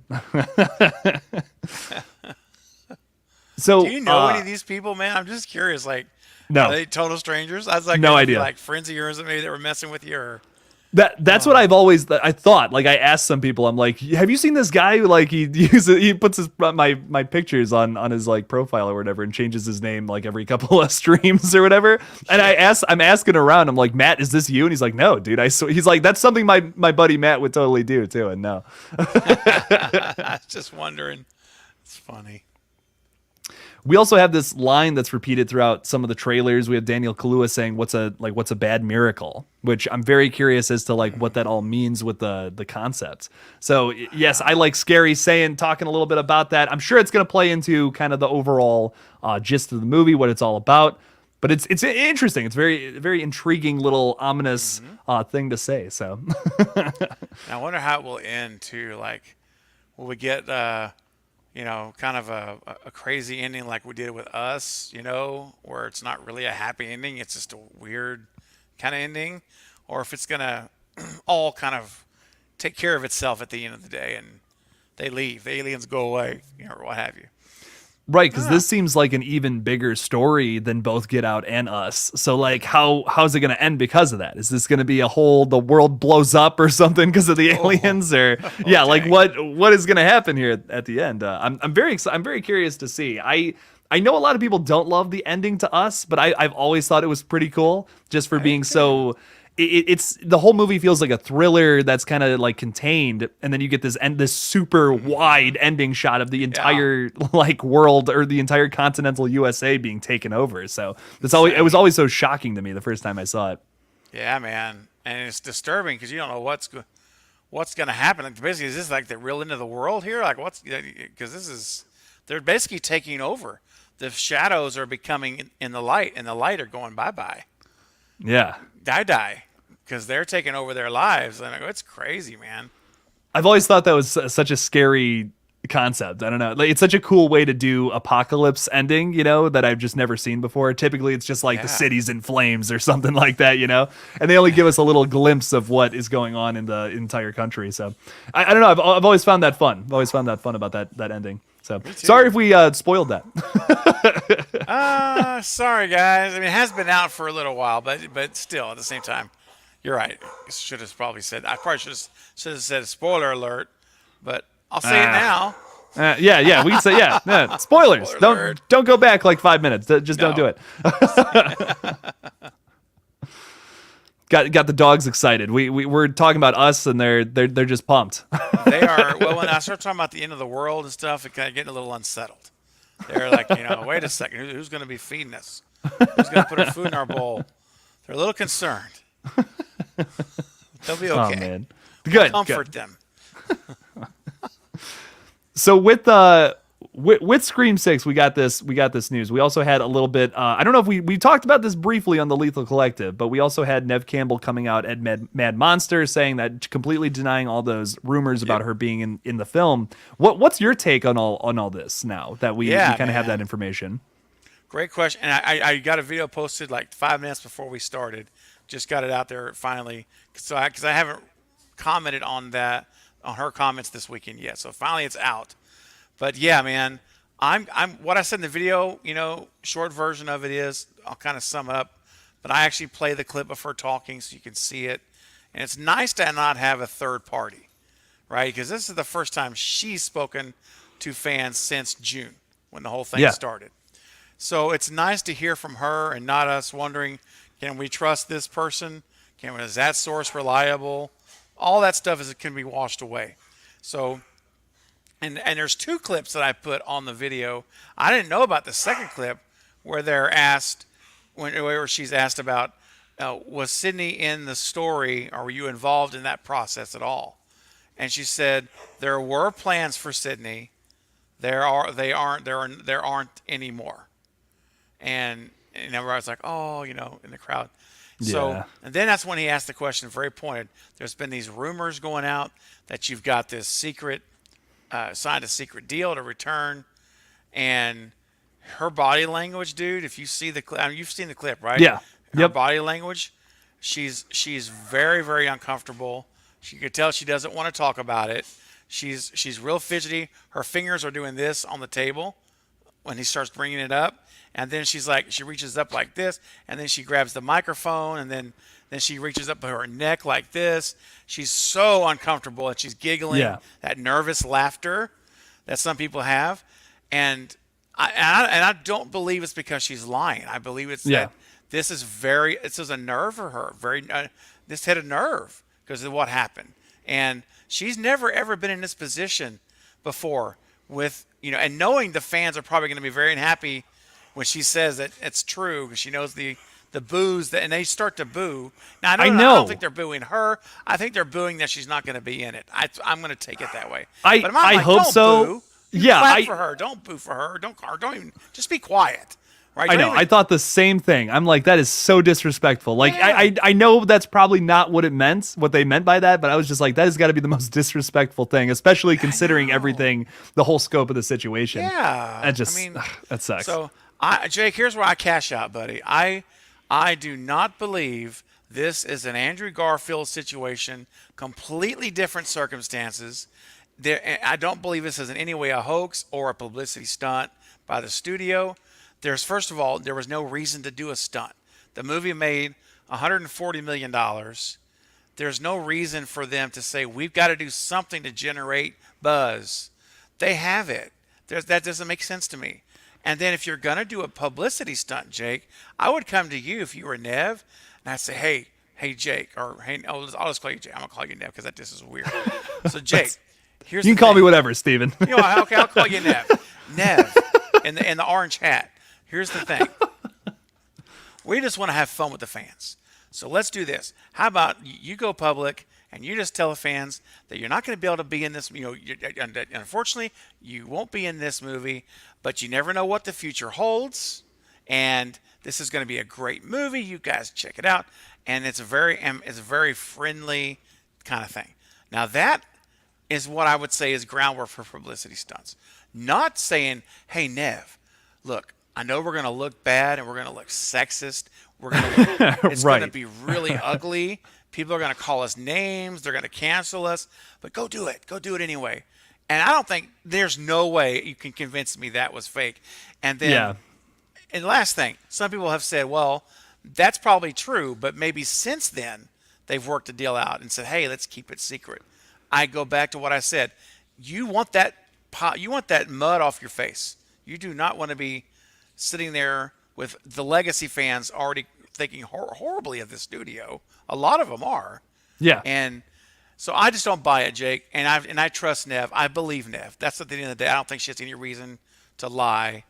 S1: So,
S2: do you know any of these people, man? I'm just curious. Like,
S1: no,
S2: are they total strangers? I was like,
S1: no idea.
S2: Like friends of yours that maybe that were messing with you, or
S1: that's what I've always thought. Like, I asked some people, I'm like, have you seen this guy? Like, he puts my pictures on his like profile or whatever, and changes his name like every couple of streams or whatever. And I'm asking around. I'm like, Matt, is this you? And he's like, no, dude. He's like, that's something my buddy Matt would totally do too. And no,
S2: I was just wondering. It's funny.
S1: We also have this line that's repeated throughout some of the trailers. We have Daniel Kaluuya saying, what's a bad miracle, which I'm very curious as to like what that all means with the concept. So yes, I like Scary talking a little bit about that. I'm sure it's going to play into kind of the overall gist of the movie, what it's all about. But it's interesting. It's very, very intriguing little ominous thing to say. So
S2: I wonder how it will end too. Like, will we get kind of a crazy ending like we did with Us, where it's not really a happy ending. It's just a weird kind of ending. Or if it's going to all kind of take care of itself at the end of the day and they leave. The aliens go away, or what have you.
S1: Right, because this seems like an even bigger story than both Get Out and Us. So, like, how's it going to end because of that? Is this going to be a whole the world blows up or something because of the aliens? Or yeah, like what is going to happen here at the end? I'm very curious to see. I know a lot of people don't love the ending to Us, but I've always thought it was pretty cool just for being so. It's the whole movie feels like a thriller that's kind of like contained, and then you get this super wide ending shot of the entire like world or the entire continental USA being taken over. So it was always so shocking to me the first time I saw it.
S2: Yeah, man, and it's disturbing because you don't know what's going to happen. Like, basically, is this like the real end of the world here? Like because they're basically taking over. The shadows are becoming in the light, and the light are going bye.
S1: Yeah.
S2: Die. Because they're taking over their lives. And I go, it's crazy, man.
S1: I've always thought that was such a scary concept. I don't know. Like, it's such a cool way to do apocalypse ending, that I've just never seen before. Typically, it's just like the city's in flames or something like that, And they only give us a little glimpse of what is going on in the entire country. So I don't know. I've always found that fun. I've always found that fun about that ending. So sorry if we spoiled that.
S2: Sorry, guys. I mean, it has been out for a little while, but still, at the same time, you're right. Should have probably said. I probably should have said spoiler alert, but I'll say it now.
S1: Yeah. We can say spoilers.
S2: Spoiler
S1: Don't go back like 5 minutes. Just don't do it. Got the dogs excited. We're talking about Us, and they're just pumped.
S2: They are. Well, when I start talking about the end of the world and stuff, it kind of getting a little unsettled. They're like, wait a second, who's going to be feeding us? Who's going to put our food in our bowl? They're a little concerned. They'll be okay.
S1: Oh man, good.
S2: Comfort them.
S1: So with Scream 6, we got this news. We also had a little bit. I don't know if we talked about this briefly on the Lethal Collective, but we also had Neve Campbell coming out at Mad Monster saying that, completely denying all those rumors about her being in the film. What's your take on all this now that we kind of have that information?
S2: Great question. And I got a video posted like 5 minutes before we started. Just got it out there finally. Because I haven't commented on her comments this weekend yet. So finally it's out. But yeah, man, I'm what I said in the video, short version of it is, I'll kind of sum it up, but I actually play the clip of her talking so you can see it. And it's nice to not have a third party, right? Because this is the first time she's spoken to fans since June when the whole thing started. So it's nice to hear from her and not us wondering, can we trust this person? Is that source reliable? All that stuff can be washed away. So, and there's 2 clips that I put on the video. I didn't know about the second clip where they're asked, where she's asked about, was Sydney in the story, or were you involved in that process at all? And she said there were plans for Sydney. There aren't anymore. And everybody's like, oh, in the crowd. So, and then that's when he asked the question, very pointed. There's been these rumors going out that you've got this signed a secret deal to return. And her body language, dude, if you see the clip, you've seen the clip, right?
S1: Yeah.
S2: Her body language, she's very, very uncomfortable. You could tell she doesn't want to talk about it. She's real fidgety. Her fingers are doing this on the table when he starts bringing it up. And then she reaches up like this, and then she grabs the microphone, and then she reaches up to her neck like this. She's so uncomfortable, and she's giggling, that nervous laughter that some people have. And I don't believe it's because she's lying. I believe it's that this is a nerve for her. This hit a nerve because of what happened. And she's never, ever been in this position before with, and knowing the fans are probably going to be very unhappy when she says that it's true, because she knows the boos and they start to boo. Now I don't think they're booing her. I think they're booing that she's not going to be in it. I'm going to take it that way.
S1: I hope so.
S2: Boo. Clap for her. Don't boo for her. Don't even. Just be quiet. Right?
S1: I know. I thought the same thing. I'm like, that is so disrespectful. Like, I know that's probably not what they meant by that, but I was just like, that has got to be the most disrespectful thing, especially considering everything, the whole scope of the situation.
S2: Yeah.
S1: That sucks.
S2: So, Jake, here's where I cash out, buddy. I do not believe this is an Andrew Garfield situation, completely different circumstances. I don't believe this is in any way a hoax or a publicity stunt by the studio. First of all, there was no reason to do a stunt. The movie made $140 million. There's no reason for them to say, we've got to do something to generate buzz. They have it. That doesn't make sense to me. And then if you're going to do a publicity stunt, Jake, I would come to you if you were Neve, and I'd say, hey, Jake, or hey, I'll just call you Jake. I'm going to call you Neve because this is weird. So, Jake, here's
S1: You can call me whatever, Steven.
S2: Okay, I'll call you Neve. Neve, in the orange hat. Here's the thing. We just want to have fun with the fans. So let's do this. How about you go public and you just tell the fans that you're not going to be able to be in this, unfortunately, you won't be in this movie, but you never know what the future holds. And this is going to be a great movie. You guys check it out. And it's a very friendly kind of thing. Now that is what I would say is groundwork for publicity stunts. Not saying, hey, Neve, look, I know we're going to look bad and we're going to look sexist. It's
S1: Right.
S2: going to be really ugly. People are going to call us names. They're going to cancel us. But go do it. Go do it anyway. And I don't think there's no way you can convince me that was fake. And then, and last thing, some people have said, well, that's probably true, but maybe since then they've worked a deal out and said, hey, let's keep it secret. I go back to what I said. You want that mud off your face. You do not want to be sitting there with the legacy fans already thinking horribly of the studio. A lot of them are.
S1: Yeah.
S2: And so I just don't buy it, Jake. And I trust Neve. I believe Neve. That's at the end of the day. I don't think she has any reason to lie.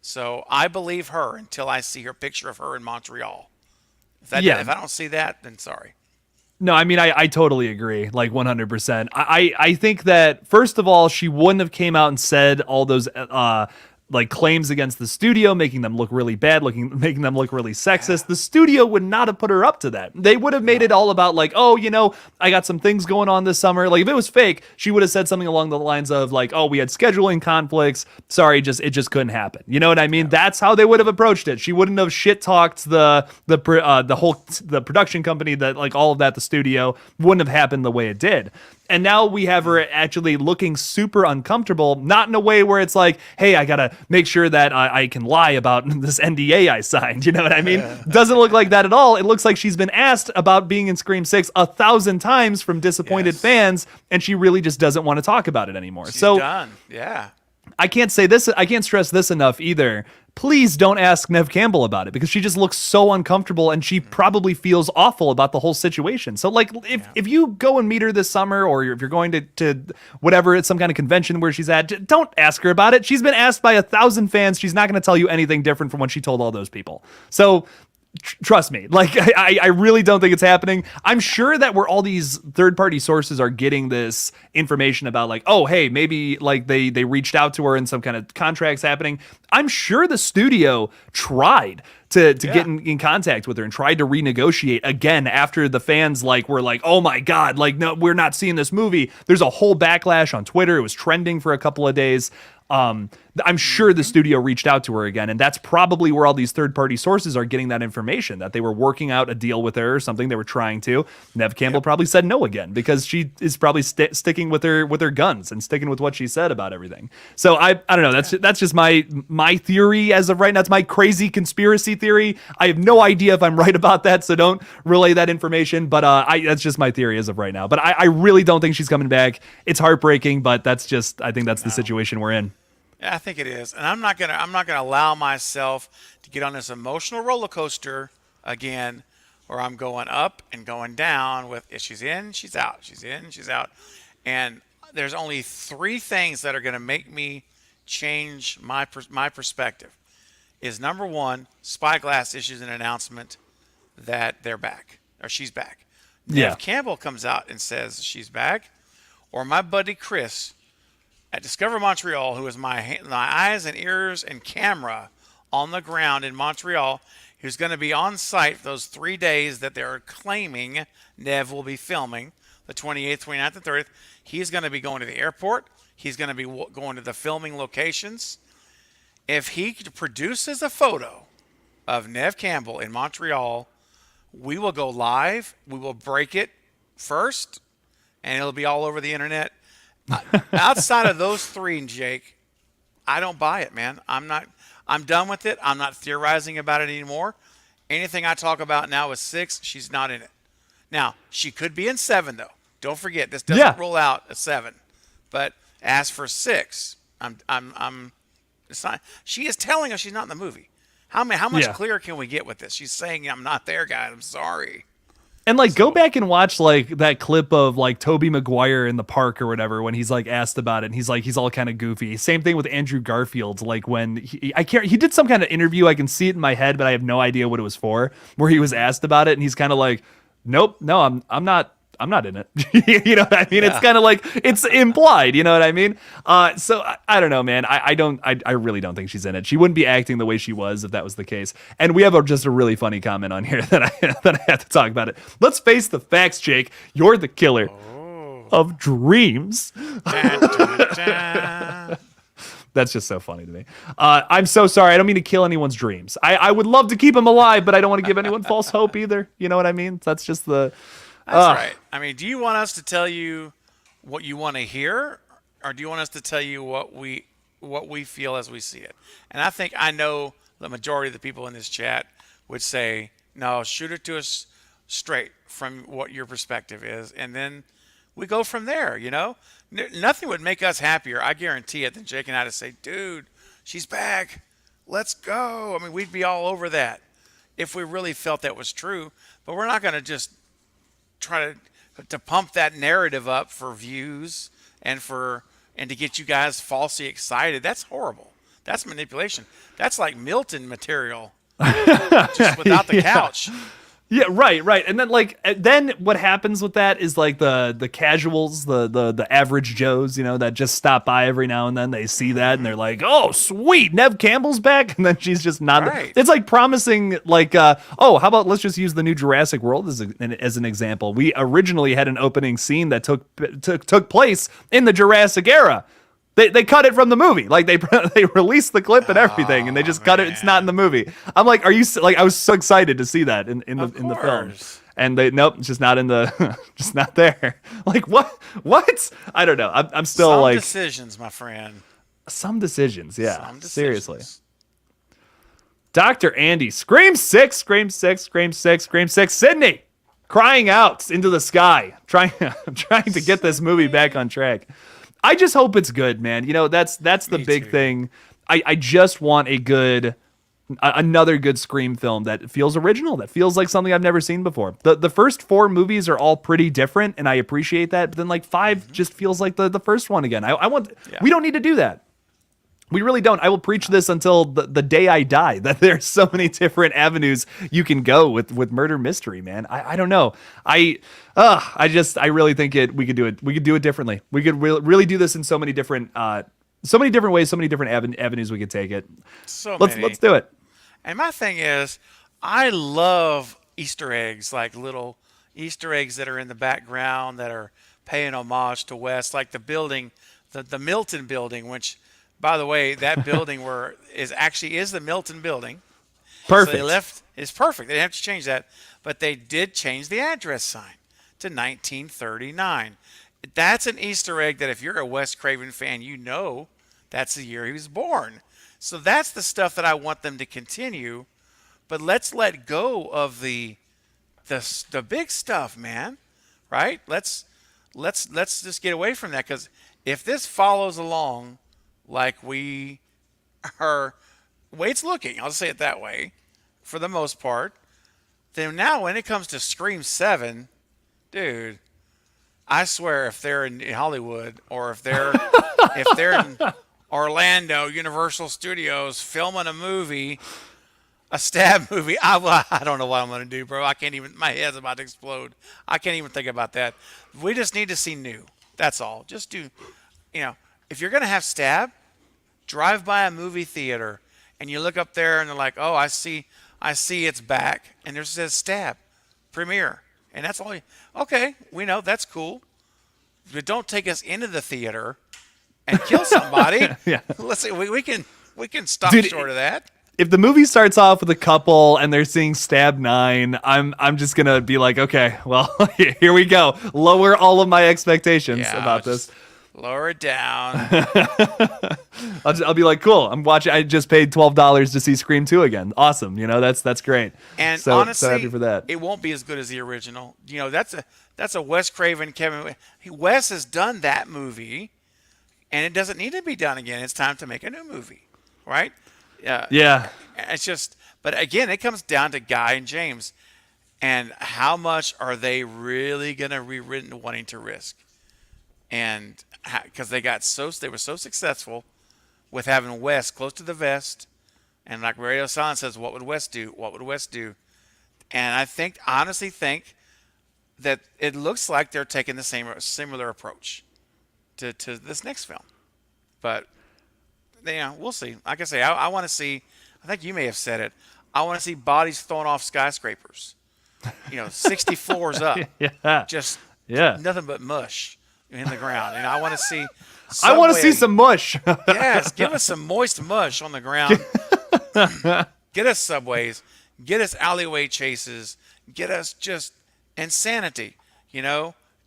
S2: So I believe her until I see her picture of her in Montreal. If I don't see that, then sorry.
S1: No, I mean, I totally agree, like 100%. I think that, first of all, she wouldn't have came out and said all those like claims against the studio, making them look really bad, making them look really sexist. Yeah. The studio would not have put her up to that. They would have made it all about like, oh, I got some things going on this summer. Like if it was fake, she would have said something along the lines of like, oh, we had scheduling conflicts. Sorry, it just couldn't happen. You know what I mean? Yeah. That's how they would have approached it. She wouldn't have shit talked the production company, that like all of that, the studio wouldn't have happened the way it did. And now we have her actually looking super uncomfortable, not in a way where it's like, hey, I got to make sure that I can lie about this NDA I signed. You know what I mean? Doesn't look like that at all. It looks like she's been asked about being in Scream 6 1,000 times from disappointed fans, and she really just doesn't want to talk about it anymore.
S2: She's done. Yeah.
S1: I can't stress this enough either. Please don't ask Neve Campbell about it, because she just looks so uncomfortable and she probably feels awful about the whole situation. So like if you go and meet her this summer, or if you're going to whatever, it's some kind of convention where she's at, don't ask her about it. She's been asked by 1,000 fans. She's not going to tell you anything different from what she told all those people. So trust me, like I really don't think it's happening. I'm sure that where all these third-party sources are getting this information about like, oh, hey, maybe like they reached out to her and some kind of contracts happening. I'm sure the studio tried to get in contact with her and tried to renegotiate again after the fans were like, oh my God, like, no, we're not seeing this movie. There's a whole backlash on Twitter. It was trending for a couple of days. I'm sure the studio reached out to her again, and that's probably where all these third-party sources are getting that information, that they were working out a deal with her or something. They were trying to. Neve Campbell probably said no again, because she is probably sticking with her guns and sticking with what she said about everything. So I don't know. That's just my theory as of right now. It's my crazy conspiracy theory. I have no idea if I'm right about that, so don't relay that information. But that's just my theory as of right now. But I really don't think she's coming back. It's heartbreaking, but I think that's the situation we're in.
S2: Yeah, I think it is, and I'm not gonna allow myself to get on this emotional roller coaster again, where I'm going up and going down with if she's in, she's out, she's in, she's out, and there's only 3 things that are gonna make me change my perspective. Is number 1, Spyglass issues an announcement that they're back, or she's back. Neve Campbell comes out and says she's back, or my buddy Chris at Discover Montreal, who is my eyes and ears and camera on the ground in Montreal, who's going to be on site those 3 days that they're claiming Neve will be filming, the 28th, 29th, and 30th. He's going to be going to the airport. He's going to be going to the filming locations. If he produces a photo of Neve Campbell in Montreal, we will go live. We will break it first, and it'll be all over the internet. Outside of those 3, Jake, I don't buy it, man. I'm done with it. I'm not theorizing about it anymore. Anything I talk about now is 6. She's not in it. Now, she could be in 7 though. Don't forget, this doesn't rule out a 7. But as for 6, it's not, she is telling us she's not in the movie. How much clearer can we get with this? She's saying, I'm not there, guys. I'm sorry.
S1: And like, go back and watch like that clip of like Tobey Maguire in the park or whatever when he's like asked about it, and he's all kind of goofy. Same thing with Andrew Garfield. Like when he did some kind of interview. I can see it in my head, but I have no idea what it was for. Where he was asked about it, and he's kind of like, "Nope, no, I'm not in it." You know what I mean? Yeah. It's kind of like it's implied. You know what I mean? So I don't know, man. I really don't think she's in it. She wouldn't be acting the way she was if that was the case. And we have just a really funny comment on here that I have to talk about it. Let's face the facts, Jake. You're the killer of dreams. That's just so funny to me. I'm so sorry. I don't mean to kill anyone's dreams. I would love to keep them alive, but I don't want to give anyone false hope either. You know what I mean? That's just the...
S2: That's right. I mean, do you want us to tell you what you want to hear, or do you want us to tell you what we feel as we see it? And I know the majority of the people in this chat would say, no, shoot it to us straight from what your perspective is, and then we go from there, you know? Nothing would make us happier, I guarantee it, than Jake and I to say, dude, she's back. Let's go. I mean, we'd be all over that if we really felt that was true, but we're not going to just try to pump that narrative up for views and to get you guys falsely excited. That's horrible. That's manipulation. That's like Milton material, just without the couch.
S1: Yeah, right. And then what happens with that is like the casuals, the average Joes, you know, that just stop by every now and then. They see that and they're like, "Oh, sweet, Neve Campbell's back," and then she's just not.
S2: Right.
S1: It's like promising, like, how about let's just use the new Jurassic World as an example. We originally had an opening scene that took place in the Jurassic era. They cut it from the movie. Like they released the clip and everything, and they just cut it. It's not in the movie. I'm like, are you like? I was so excited to see that in the film, and nope, it's just not in the, just not there. Like what? I don't know. I'm still
S2: some
S1: like
S2: decisions, my friend.
S1: Some decisions, yeah.
S2: Some decisions.
S1: Seriously. Dr. Andy, scream 6, scream 6, scream 6, scream 6. Sydney, crying out into the sky, trying to get this movie back on track. I just hope it's good, man. You know, that's the big thing. I just want another good Scream film that feels original, that feels like something I've never seen before. The first 4 movies are all pretty different, and I appreciate that. But then like 5 just feels like the first one again. We don't need to do that. We really don't. I will preach this until the day I die, that there's so many different avenues you can go with murder mystery, man. I don't know. I really think we could do it. We could do it differently. We could really do this in so many different ways, so many different avenues we could take it. Let's do it.
S2: And my thing is, I love Easter eggs, like little Easter eggs that are in the background that are paying homage to Wes, like the building, the Milton building, which, by the way, that building is the Milton building.
S1: Perfect.
S2: So it's perfect. They didn't have to change that, but they did change the address sign to 1939. That's an Easter egg that if you're a Wes Craven fan, you know that's the year he was born. So that's the stuff that I want them to continue. But let's let go of the big stuff, man. Right? Let's just get away from that, because if this follows along like we are, way it's looking, I'll say it that way, for the most part, then now when it comes to Scream 7, dude, I swear if they're in Hollywood, or if they're in Orlando, Universal Studios, filming a stab movie, I don't know what I'm going to do, bro. My head's about to explode. I can't even think about that. We just need to see new. That's all. Just do, if you're going to have stab, drive by a movie theater and you look up there and they're like, "Oh, I see it's back." And there says stab, premiere. And that's all. Okay, we know that's cool. But don't take us into the theater and kill somebody.
S1: Yeah.
S2: Let's see, we can stop short of that.
S1: If the movie starts off with a couple and they're seeing Stab 9, I'm just gonna be like, okay, well, here we go. Lower all of my expectations about this.
S2: Lower it down.
S1: I'll be like, cool. I'm watching. I just paid $12 to see Scream 2 again. Awesome. You know, that's great.
S2: And
S1: so,
S2: honestly,
S1: so happy for that.
S2: it won't be as good as the original. You know, that's a Wes Craven, Wes has done that movie, and it doesn't need to be done again. It's time to make a new movie, right?
S1: Yeah.
S2: It's just, but again, it comes down to Guy and James, and how much are they really gonna rewritten wanting to risk? And because they were so successful with having Wes close to the vest, and like Radio Silence says, what would Wes do? What would Wes do? And I honestly think that it looks like they're taking the similar approach to this next film. But we'll see. Like I say, I want to see. I think you may have said it. I want to see bodies thrown off skyscrapers. 60 floors up.
S1: Yeah.
S2: Just
S1: Yeah.
S2: nothing but mush in the ground. And I want to see.
S1: I want to see some mush.
S2: Yes, give us some moist mush on the ground. Get us subways. Get us alleyway chases. Get us just insanity.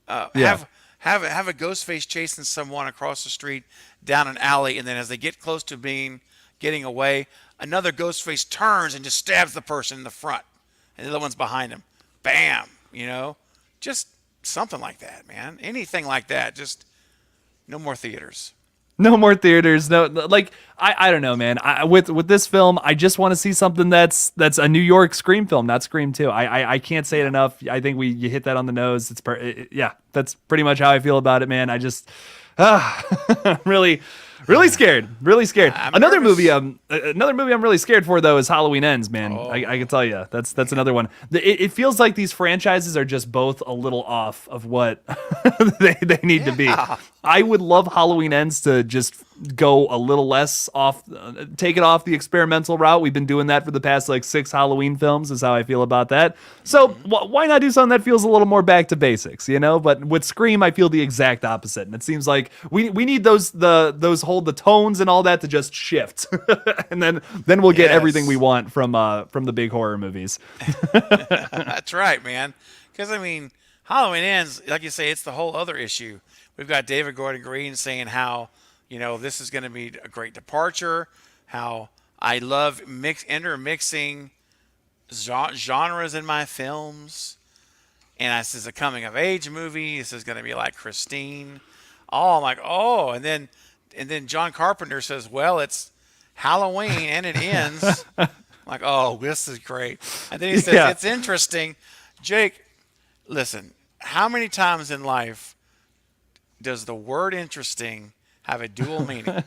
S2: Have a ghost face chasing someone across the street down an alley, and then as they get close to getting away, another ghost face turns and just stabs the person in the front, and the other one's behind him. Bam! Just something like that, man. Anything like that. Just no more theaters.
S1: No more theaters. No, like I don't know, man. With this film, I just want to see something that's a New York Scream film, not Scream 2. I can't say it enough. I think you hit that on the nose. Yeah, that's pretty much how I feel about it, man. I just really scared. Really scared. Another movie I'm really scared for though is Halloween Ends, man.
S2: Oh.
S1: I can tell you. That's another one. It feels like these franchises are just both a little off of what they need to be. I would love Halloween Ends to just go a little less off, take it off the experimental route. We've been doing that for the past 6 Halloween films is how I feel about that. So why not do something that feels a little more back to basics, But with Scream, I feel the exact opposite. And it seems like we need those hold the tones and all that to just shift. And then we'll get everything we want from the big horror movies.
S2: That's right, man. Because, Halloween Ends, like you say, it's the whole other issue. We've got David Gordon Green saying how, this is going to be a great departure, how I love intermixing genres in my films. And this is a coming-of-age movie. This is going to be like Christine. Oh, I'm like, oh. And then John Carpenter says, well, it's Halloween and it ends. I'm like, oh, this is great. And then he says, it's interesting. Jake, listen, how many times in life does the word interesting have a dual meaning?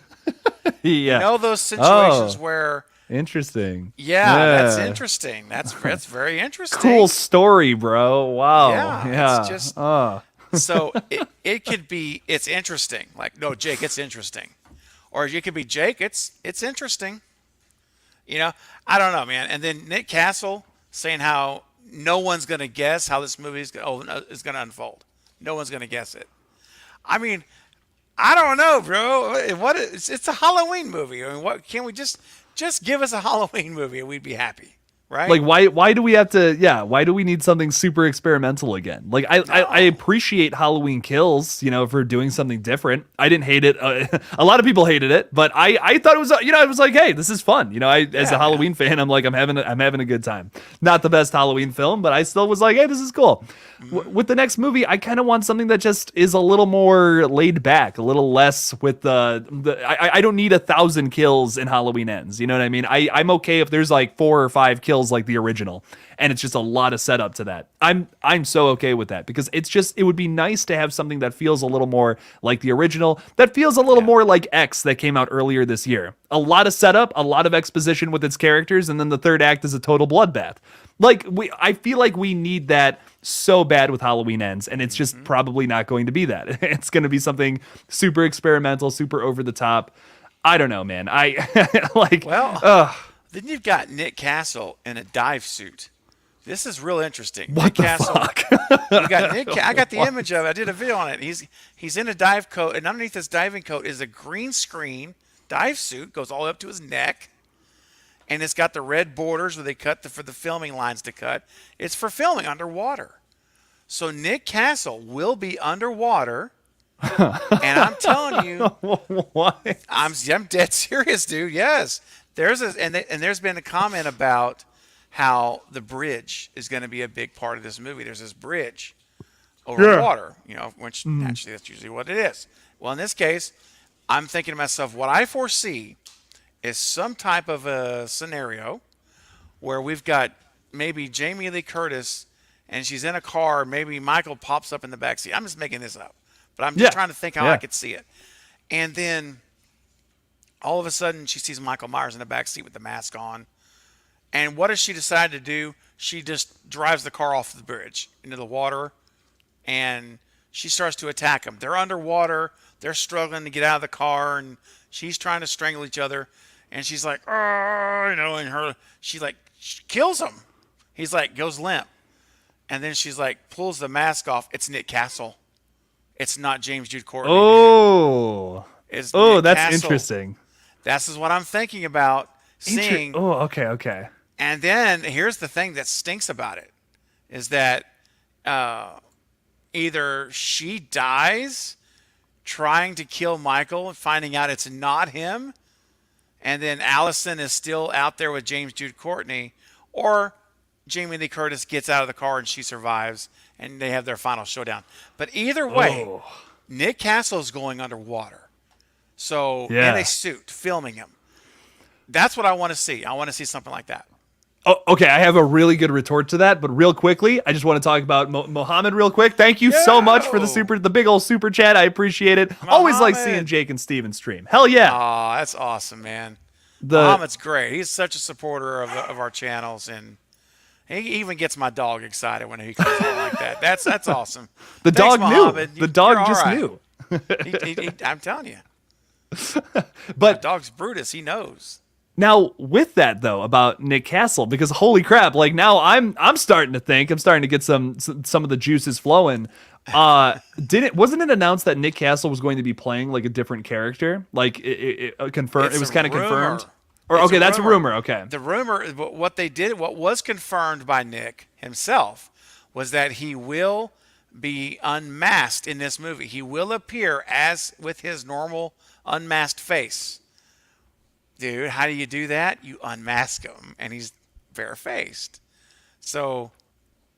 S2: Those situations where
S1: interesting.
S2: That's interesting. That's very interesting.
S1: Cool story, bro. Wow.
S2: Yeah. It's just so it could be it's interesting. Like, no, Jake, it's interesting. Or you could be Jake, it's interesting. I don't know, man. And then Nick Castle saying how no one's gonna guess how this movie is gonna unfold. No one's gonna guess it. I don't know, bro. It's a Halloween movie. What can we just give us a Halloween movie and we'd be happy, right?
S1: Like why do we have to? Yeah, why do we need something super experimental again? Like I appreciate Halloween Kills, for doing something different. I didn't hate it. A lot of people hated it, but I thought it was it was like, hey, this is fun. As a Halloween fan, I'm like I'm having a good time. Not the best Halloween film, but I still was like, hey, this is cool. With the next movie, I kind of want something that just is a little more laid back, a little less with I don't need 1,000 kills in Halloween Ends. You know what I mean? I'm okay if there's 4 or 5 kills like the original, and it's just a lot of setup to that. I'm so okay with that because it would be nice to have something that feels a little more like the original, that feels a little more like X that came out earlier this year. A lot of setup, a lot of exposition with its characters, and then the third act is a total bloodbath. I feel like we need that so bad with Halloween Ends, and it's just probably not going to be that. It's going to be something super experimental, super over the top. I don't know, man.
S2: Then you've got Nick Castle in a dive suit. This is real interesting.
S1: What
S2: Nick
S1: the
S2: Castle,
S1: fuck?
S2: You got Nick. I got the image of it. I did a video on it. He's in a dive coat, and underneath this diving coat is a green screen dive suit, goes all the way up to his neck. And it's got the red borders where they cut for the filming lines to cut. It's for filming underwater. So Nick Castle will be underwater And I'm telling you,
S1: Why?
S2: I'm dead serious, dude. Yes, there's been a comment about how the bridge is going to be a big part of this movie. There's this bridge over water, which naturally that's usually what it is. Well, in this case, I'm thinking to myself, what I foresee is some type of a scenario where we've got maybe Jamie Lee Curtis and she's in a car. Maybe Michael pops up in the backseat. I'm just making this up, but I'm just trying to think how I could see it. And then all of a sudden she sees Michael Myers in the backseat with the mask on. And what does she decide to do? She just drives the car off the bridge into the water, and she starts to attack them. They're underwater. They're struggling to get out of the car, and she's trying to strangle each other. And she's like, oh, and she kills him. He's like, goes limp. And then she's like, pulls the mask off. It's Nick Castle. It's not James Jude Courtney.
S1: Oh.
S2: It's
S1: Nick that's
S2: Castle.
S1: Interesting.
S2: This is what I'm thinking about seeing.
S1: Okay.
S2: And then here's the thing that stinks about it is that either she dies trying to kill Michael and finding out it's not him, and then Allison is still out there with James Jude Courtney, or Jamie Lee Curtis gets out of the car and she survives and they have their final showdown. But either way, Nick Castle's going underwater. So in a suit, filming him. That's what I want to see. I want to see something like that.
S1: Oh, okay, I have a really good retort to that, but real quickly, I just want to talk about Mohammed real quick. Thank you so much for the big old super chat. I appreciate it.
S2: Mohammed.
S1: Always like seeing Jake and Steven stream. Hell yeah.
S2: Oh, that's awesome, man. Mohammed's great. He's such a supporter of our channels, and he even gets my dog excited when he comes on like that. That's awesome.
S1: The
S2: Thanks,
S1: dog
S2: Mohammed.
S1: knew. The dog just
S2: right.
S1: knew.
S2: I'm telling you.
S1: But
S2: the dog's Brutus. He knows.
S1: Now, with that though, about Nick Castle, because holy crap, like now I'm starting to get some of the juices flowing. Wasn't it announced that Nick Castle was going to be playing like a different character? Like it confirmed. It was kind of confirmed. Or okay, that's a rumor. Okay.
S2: The rumor, what was confirmed by Nick himself, was that he will be unmasked in this movie. He will appear as with his normal unmasked face. Dude, how do you do that? You unmask him, and he's bare-faced. So,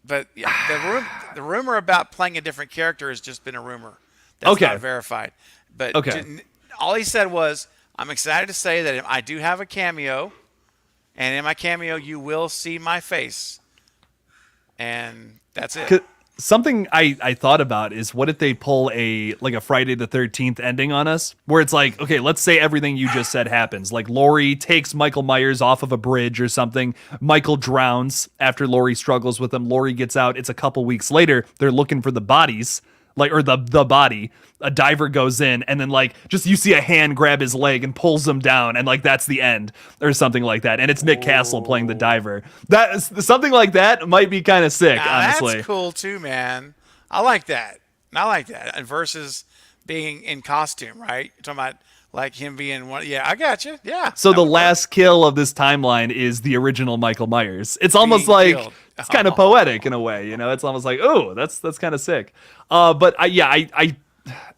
S2: but yeah, the rumor about playing a different character has just been a rumor. That's not verified. But all he said was, I'm excited to say that I do have a cameo, and in my cameo, you will see my face. And that's it.
S1: Something I thought about is, what if they pull a Friday the 13th ending on us, where it's like, okay, let's say everything you just said happens. Like Laurie takes Michael Myers off of a bridge or something. Michael drowns after Laurie struggles with him. Laurie gets out. It's a couple weeks later. They're looking for the bodies, the body. A diver goes in, and then just you see a hand grab his leg and pulls him down, and that's the end or something like that. And it's Nick Castle playing the diver. Something like that might be kind of sick, honestly.
S2: That's cool too, man. I like that. And versus being in costume, right? You're talking about like him being one. Yeah, I got you. Yeah.
S1: So the last kill of this timeline is the original Michael Myers. It's almost like killed. It's kind of poetic in a way, It's almost like, oh, that's kind of sick. But I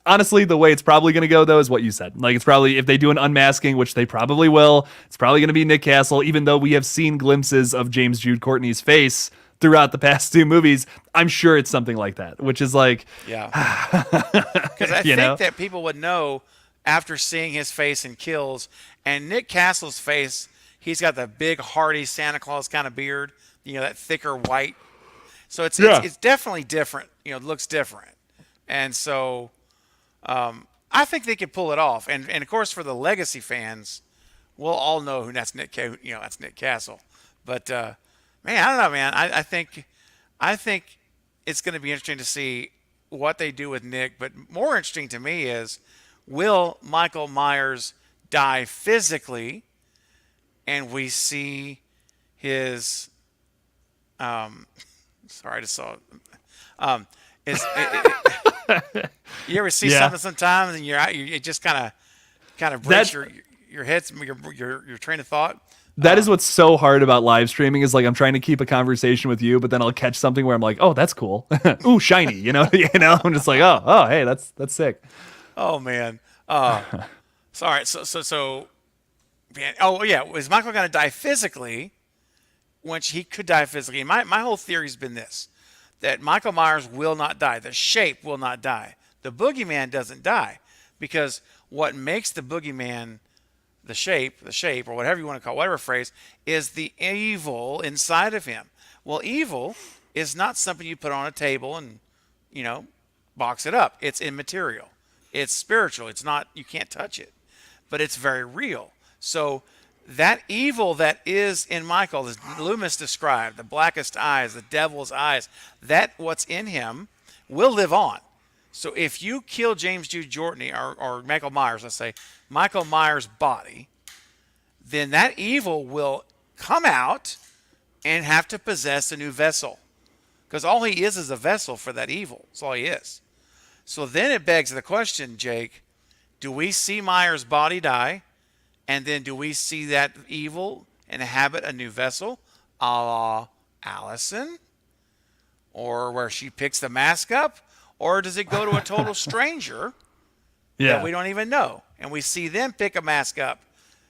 S1: honestly, the way it's probably going to go, though, is what you said. Like, it's probably, if they do an unmasking, which they probably will, it's probably going to be Nick Castle, even though we have seen glimpses of James Jude Courtney's face throughout the past two movies. I'm sure it's something like that, which is like...
S2: Yeah. Because I think that people would know after seeing his face in Kills, and Nick Castle's face, he's got the big, hearty Santa Claus kind of beard, that thicker white. So it's definitely different. It looks different. And so... I think they could pull it off, and of course for the legacy fans, we'll all know who that's Nick. That's Nick Castle. But man, I don't know, man. I think it's going to be interesting to see what they do with Nick. But more interesting to me is, will Michael Myers die physically, and we see his sorry, I just saw you ever see something sometimes and it just kind of breaks your head, your train of thought?
S1: That is what's so hard about live streaming is like I'm trying to keep a conversation with you, but then I'll catch something where I'm like, oh, that's cool. Ooh, shiny, I'm just like, oh, hey, that's sick.
S2: Oh man. Sorry. So man, oh yeah, is Michael going to die physically? Which he could die physically. My whole theory's been this, that Michael Myers will not die. The shape will not die. The boogeyman doesn't die, because what makes the boogeyman the shape, or whatever you want to call it, whatever phrase, is the evil inside of him. Well, evil is not something you put on a table and, box it up. It's immaterial. It's spiritual. It's not, you can't touch it, but it's very real. So that evil that is in Michael, as Loomis described, the blackest eyes, the devil's eyes, that what's in him will live on. So if you kill James Jude Jordan or Michael Myers, let's say, Michael Myers' body, then that evil will come out and have to possess a new vessel. Because all he is a vessel for that evil. That's all he is. So then it begs the question, Jake, do we see Myers' body die? And then do we see that evil inhabit a new vessel, a la Allison? Or where she picks the mask up? Or does it go to a total stranger that we don't even know? And we see them pick a mask up,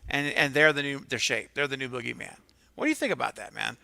S2: and they're the shape. They're the new boogeyman. What do you think about that, man?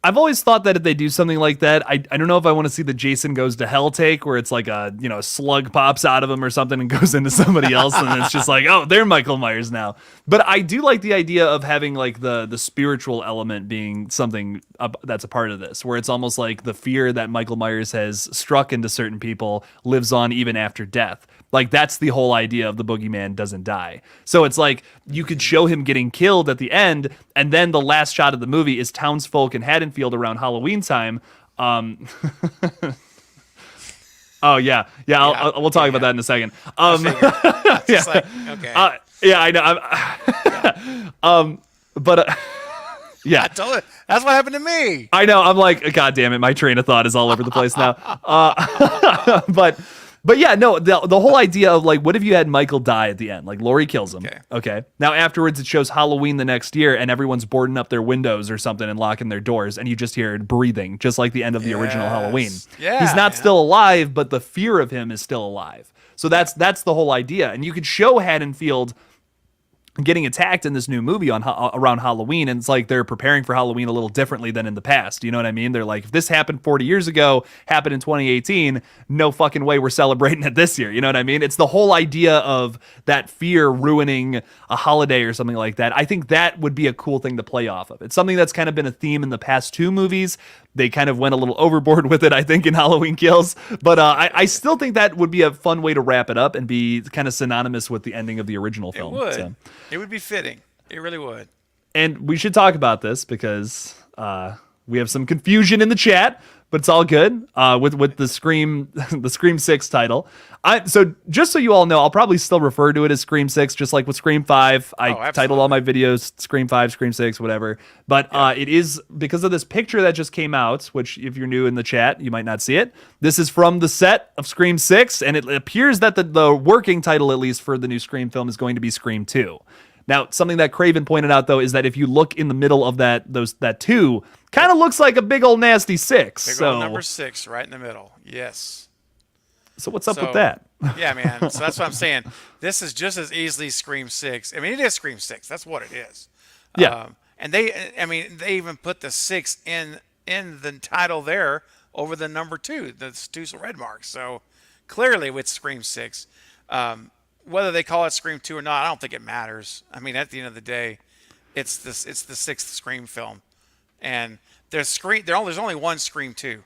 S1: I've always thought that if they do something like that, I don't know if I want to see the Jason Goes to Hell take where it's like a slug pops out of him or something and goes into somebody else and it's just like, oh, they're Michael Myers now. But I do like the idea of having like the spiritual element being something that's a part of this, where it's almost like the fear that Michael Myers has struck into certain people lives on even after death. Like that's the whole idea of the boogeyman doesn't die. So it's like you could show him getting killed at the end, and then the last shot of the movie is townsfolk in Haddonfield around Halloween time. Oh yeah. We'll talk about that in a second.
S2: Yeah. Like, okay.
S1: I know. But. Yeah,
S2: I told you, that's what happened to me.
S1: I know. I'm like, God damn it, my train of thought is all over the place now. But yeah, no, the whole idea of like, what if you had Michael die at the end? Like Laurie kills him. Okay. Now afterwards it shows Halloween the next year and everyone's boarding up their windows or something and locking their doors and you just hear it breathing, just like the end of the original Halloween.
S2: Yeah,
S1: he's not still alive, but the fear of him is still alive. So that's the whole idea. And you could show Haddonfield getting attacked in this new movie around Halloween, and it's like they're preparing for Halloween a little differently than in the past. You know what I mean? They're like, if this happened 40 years ago, happened in 2018, no fucking way we're celebrating it this year. You know what I mean? It's the whole idea of that fear ruining a holiday or something like that. I think that would be a cool thing to play off of. It's something that's kind of been a theme in the past two movies. They kind of went a little overboard with it, I think, in Halloween Kills. But I still think that would be a fun way to wrap it up and be kind of synonymous with the ending of the original film.
S2: It would.
S1: So.
S2: It would be fitting. It really would.
S1: And we should talk about this because we have some confusion in the chat, but it's all good with the Scream 6 title. So just so you all know, I'll probably still refer to it as Scream 6, just like with Scream 5. I titled all my videos Scream 5, Scream 6, whatever. But it is because of this picture that just came out, which if you're new in the chat, you might not see it. This is from the set of Scream 6, and it appears that the working title, at least for the new Scream film, is going to be Scream 2. Now, something that Craven pointed out, though, is that if you look in the middle of that 2, kind of looks like a big old nasty 6.
S2: Big old number 6 right in the middle. Yes.
S1: So what's up with that?
S2: Yeah, man. So that's what I'm saying. This is just as easily Scream 6. I mean, it is Scream 6. That's what it is.
S1: Yeah.
S2: And they even put the 6 in the title there over the number 2, the 2 red marks. So clearly with Scream 6. Whether they call it Scream 2 or not, I don't think it matters. I mean, at the end of the day, it's the 6th Scream film. And there's only one Scream 2.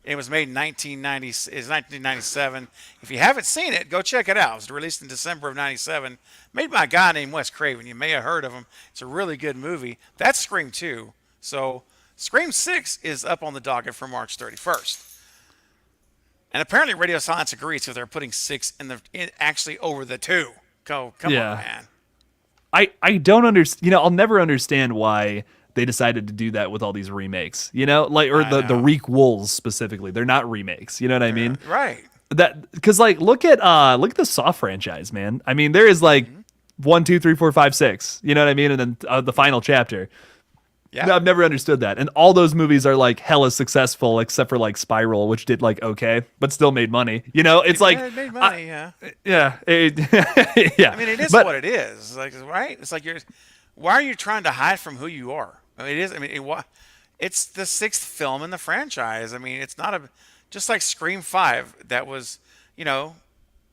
S2: It was made in 1997. If you haven't seen it, go check it out. It was released in December of 97. Made by a guy named Wes Craven. You may have heard of him. It's a really good movie. That's Scream 2. So Scream 6 is up on the docket for March 31st. And apparently Radio Silence agrees, so they're putting 6 actually over the 2. Come on, man.
S1: I don't understand. I'll never understand why they decided to do that with all these remakes. The requels specifically. They're not remakes. You know what I mean?
S2: Right.
S1: That because look at the Saw franchise, man. I mean, there is 1, 2, 3, 4, 5, 6. You know what I mean? And then the final chapter.
S2: Yeah.
S1: No, I've never understood that. And all those movies are like hella successful, except for like Spiral, which did like okay, but still made money. You know, it's like
S2: it made money. Yeah.
S1: yeah, yeah.
S2: I mean, it is
S1: but,
S2: what it is. Like, right? It's like why are you trying to hide from who you are? I mean, it is. I mean, it's the 6th film in the franchise. I mean, it's not just like Scream 5. That was, you know,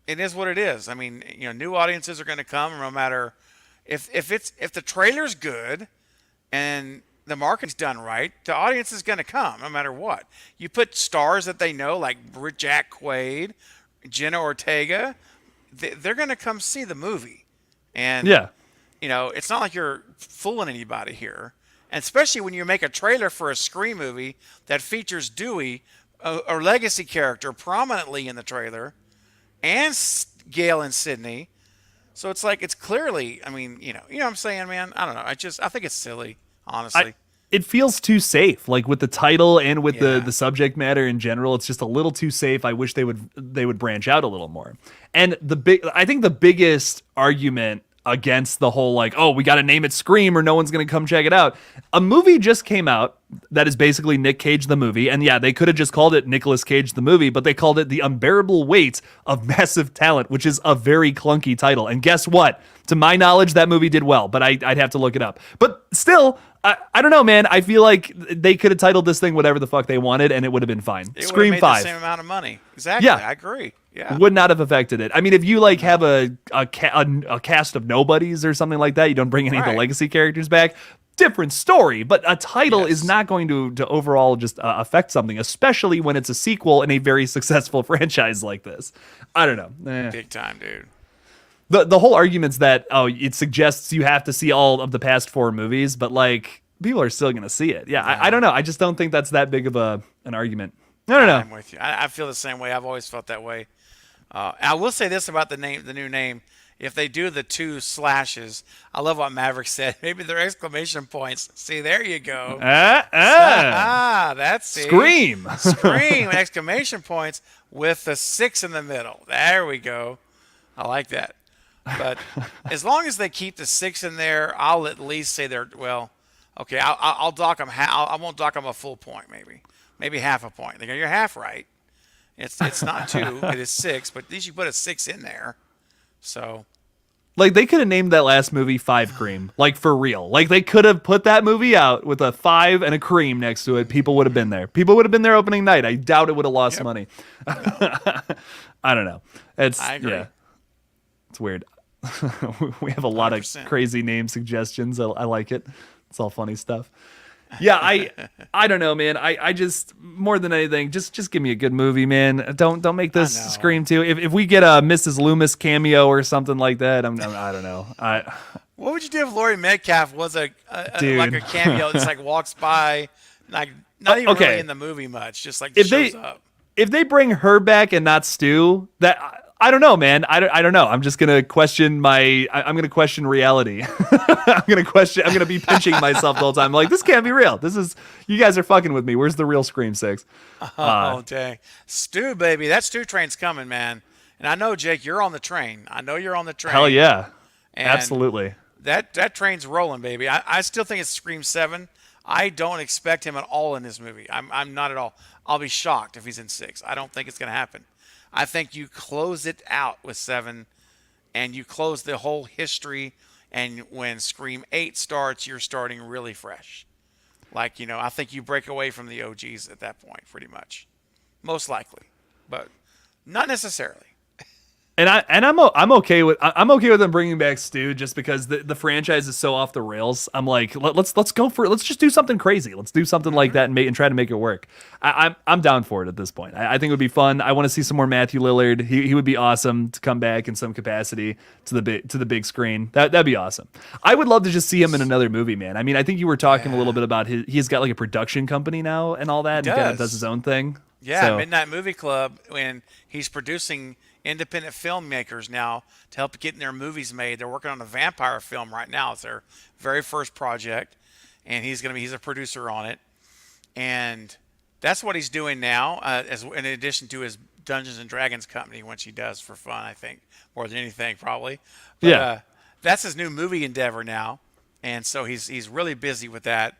S2: it is what it is. I mean, you know, new audiences are going to come no matter if the trailer's good and the marketing's done right, the audience is going to come no matter what. You put stars that they know, like Jack Quaid, Jenna Ortega, they're going to come see the movie. And, you know, it's not like you're fooling anybody here. And especially when you make a trailer for a Scream movie that features Dewey, a legacy character, prominently in the trailer, and Gail and Sydney. So it's like, it's clearly, I mean, you know what I'm saying, man? I don't know. I think it's silly. Honestly,
S1: it feels too safe. Like with the title and with the subject matter in general, it's just a little too safe. I wish they would branch out a little more. And I think the biggest argument against the whole like, oh, we got to name it Scream or no one's going to come check it out. A movie just came out that is basically Nick Cage the movie. And yeah, they could have just called it Nicolas Cage the movie, but they called it The Unbearable Weight of Massive Talent, which is a very clunky title. And guess what? To my knowledge, that movie did well, but I'd have to look it up. But still, I don't know, man. I feel like they could have titled this thing whatever the fuck they wanted, and it would have been fine.
S2: It
S1: Scream
S2: made
S1: 5.
S2: The same amount of money. Exactly.
S1: Yeah.
S2: I agree. Yeah.
S1: Would not have affected it. I mean, if you like have a cast of nobodies or something like that, you don't bring any of the legacy characters back. Different story, but a title is not going to overall just affect something, especially when it's a sequel in a very successful franchise like this. I don't know.
S2: Big time, dude.
S1: The whole argument's that, oh, it suggests you have to see all of the past 4 movies, but like people are still going to see it. Yeah, I don't know. I just don't think that's that big of an argument. I don't know.
S2: I'm with you. I feel the same way. I've always felt that way. I will say this about the new name. If they do the 2 slashes, I love what Maverick said. Maybe they're exclamation points. See, there you go. That's it.
S1: Scream.
S2: Scream, exclamation points with the 6 in the middle. There we go. I like that. But as long as they keep the 6 in there, I'll at least say they're, well, okay, I'll dock them. I won't dock them a full point, maybe half a point. They go, you're half right. It's not 2, it is 6, but at least you put a 6 in there. So,
S1: like they could have named that last movie 5 Cream, like for real. Like they could have put that movie out with a 5 and a cream next to it. People would have been there. People would have been there opening night. I doubt it would have lost money. I don't know. I agree. Yeah, it's weird. We have a lot 100%. Of crazy name suggestions. I like it. It's all funny stuff. Yeah, I don't know, man. I just, more than anything, just give me a good movie, man. Don't make this Scream 2. If we get a Mrs. Loomis cameo or something like that, I don't know.
S2: What would you do if Laurie Metcalf was like a cameo? Just like walks by, like not even really in the movie much, just like shows up.
S1: If they bring her back and not Stu, that. I don't know, man. I don't know. I'm just gonna question I'm gonna question reality. I'm gonna be pinching myself the whole time. Like, this can't be real. You guys are fucking with me. Where's the real Scream 6?
S2: Oh, dang. Stu, baby. That Stu train's coming, man. And I know, Jake, you're on the train. I know you're on the train.
S1: Hell yeah.
S2: And
S1: absolutely.
S2: That train's rolling, baby. I still think it's Scream 7. I don't expect him at all in this movie. I'm not at all. I'll be shocked if he's in 6. I don't think it's gonna happen. I think you close it out with 7, and you close the whole history. And when Scream 8 starts, you're starting really fresh. Like, I think you break away from the OGs at that point, pretty much, most likely, but not necessarily.
S1: And I'm okay with them bringing back Stu just because the franchise is so off the rails. I'm like, let's just do something crazy. Let's do something like that and try to make it work. I'm down for it at this point. I think it would be fun. I want to see some more Matthew Lillard. He would be awesome to come back in some capacity to the big screen. That'd be awesome. I would love to just see him in another movie, man. I mean, I think you were talking a little bit about he's got like a production company now and all that. He kind of does his own thing.
S2: Yeah, so. Midnight Movie Club, when he's producing independent filmmakers now to help getting their movies made. They're working on a vampire film right now. It's their very first project, and he's a producer on it. And that's what he's doing now, as in addition to his Dungeons and Dragons company, which he does for fun, I think, more than anything, probably. But, that's his new movie endeavor now, and so he's really busy with that.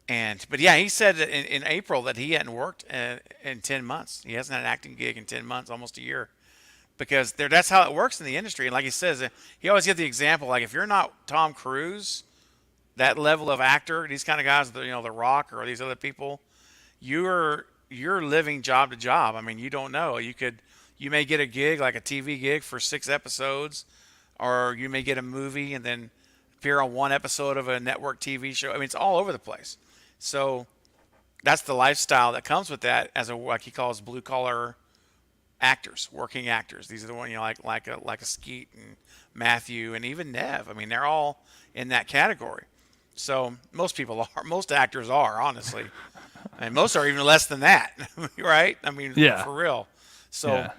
S2: But yeah, he said that in April that he hadn't worked in 10 months. He hasn't had an acting gig in 10 months, almost a year, because that's how it works in the industry. And like he says, he always gives the example, like if you're not Tom Cruise, that level of actor, these kind of guys, The Rock or these other people, you're living job to job. I mean, you don't know. You may get a gig, like a TV gig for 6 episodes, or you may get a movie and then appear on 1 episode of a network TV show. I mean, it's all over the place. So that's the lifestyle that comes with that, as like he calls blue collar actors, working actors. These are the ones, like a Skeet and Matthew and even Neve. I mean, they're all in that category. So most actors are, honestly. And most are even less than that, right? I mean, for real. So,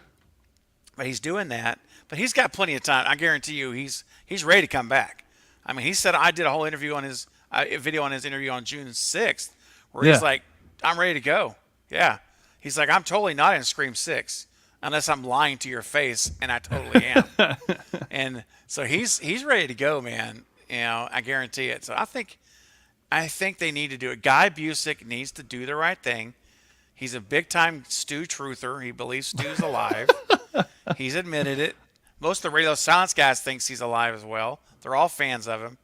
S2: but he's doing that. But he's got plenty of time. I guarantee you, he's ready to come back. I mean, he said, I did a whole interview on his video on his interview on June 6th, where he's like, I'm ready to go. Yeah. He's like, I'm totally not in Scream 6 unless I'm lying to your face, and I totally am. And so he's ready to go, man. I guarantee it. So I think they need to do it. Guy Busick needs to do the right thing. He's a big-time Stu truther. He believes Stu's alive. He's admitted it. Most of the Radio Silence guys thinks he's alive as well. They're all fans of him.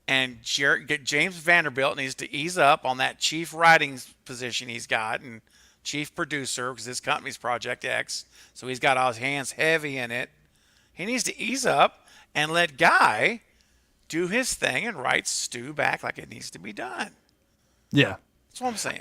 S2: And James Vanderbilt needs to ease up on that chief writing position he's got, and chief producer, because his company's Project X. So he's got all his hands heavy in it. He needs to ease up and let Guy do his thing and write Stu back like it needs to be done.
S1: Yeah.
S2: That's what I'm saying.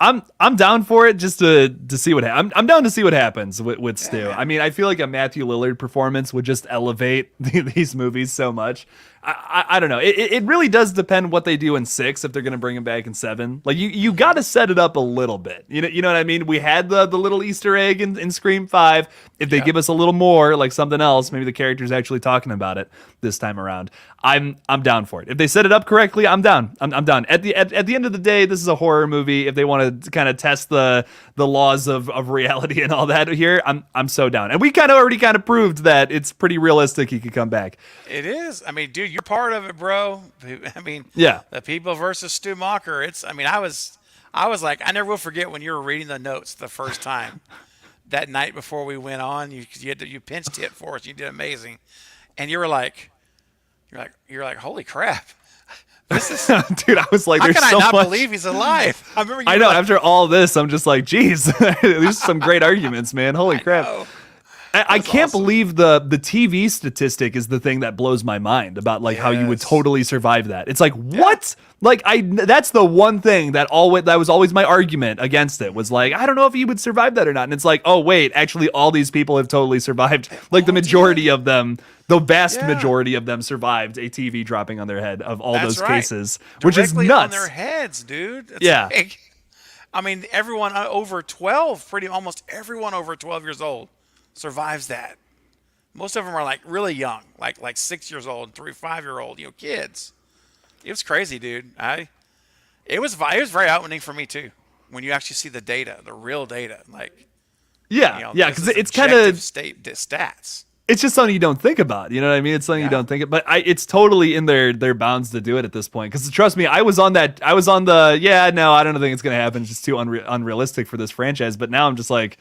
S1: I'm down for it, just to see what I'm down to see what happens with Stu. I mean, I feel like a Matthew Lillard performance would just elevate these movies so much. I don't know. It really does depend what they do in 6, if they're going to bring him back in 7. Like you got to set it up a little bit. You know what I mean? We had the little Easter egg in Scream 5. If they give us a little more, like something else, maybe the character's actually talking about it this time around. I'm down for it. If they set it up correctly, I'm down. I'm down. At the end of the day, this is a horror movie. If they want to kind of test the laws of reality and all that here, I'm so down. And we already proved that it's pretty realistic he could come back.
S2: It is. I mean, dude, you're part of it, bro. I mean, the people versus Stu Macher. I was like, I never will forget when you were reading the notes the first time that night before we went on. You pinched hit for us. You did amazing, and you're like, holy crap. This is,
S1: dude. I was like,
S2: how
S1: "There's
S2: can
S1: so
S2: I not
S1: much."
S2: believe he's alive? I remember.
S1: I know. After all this, I'm just like, "Geez, there's some great arguments, man. Holy crap!" I can't believe the TV statistic is the thing that blows my mind about how you would totally survive that. It's like, what? Like that's the one thing that was always my argument against it, was like, I don't know if you would survive that or not. And it's like, oh wait, actually all these people have totally survived. Like the majority of them, the vast majority of them survived a TV dropping on their head of all those cases, which is nuts.
S2: On their heads, dude. Like, I mean, everyone over 12, almost everyone over 12 years old survives that. Most of them are like really young, like 6 years old, 5-year-old, kids. It was crazy, dude. It was very eye-opening for me too, when you actually see the data, the real data, because
S1: it's kind of
S2: stats.
S1: It's just something you don't think about. You know what I mean? It's something you don't think about. But it's totally in their bounds to do it at this point. Because trust me, I was on the I don't think it's gonna happen. It's just too unrealistic for this franchise. But now I'm just like,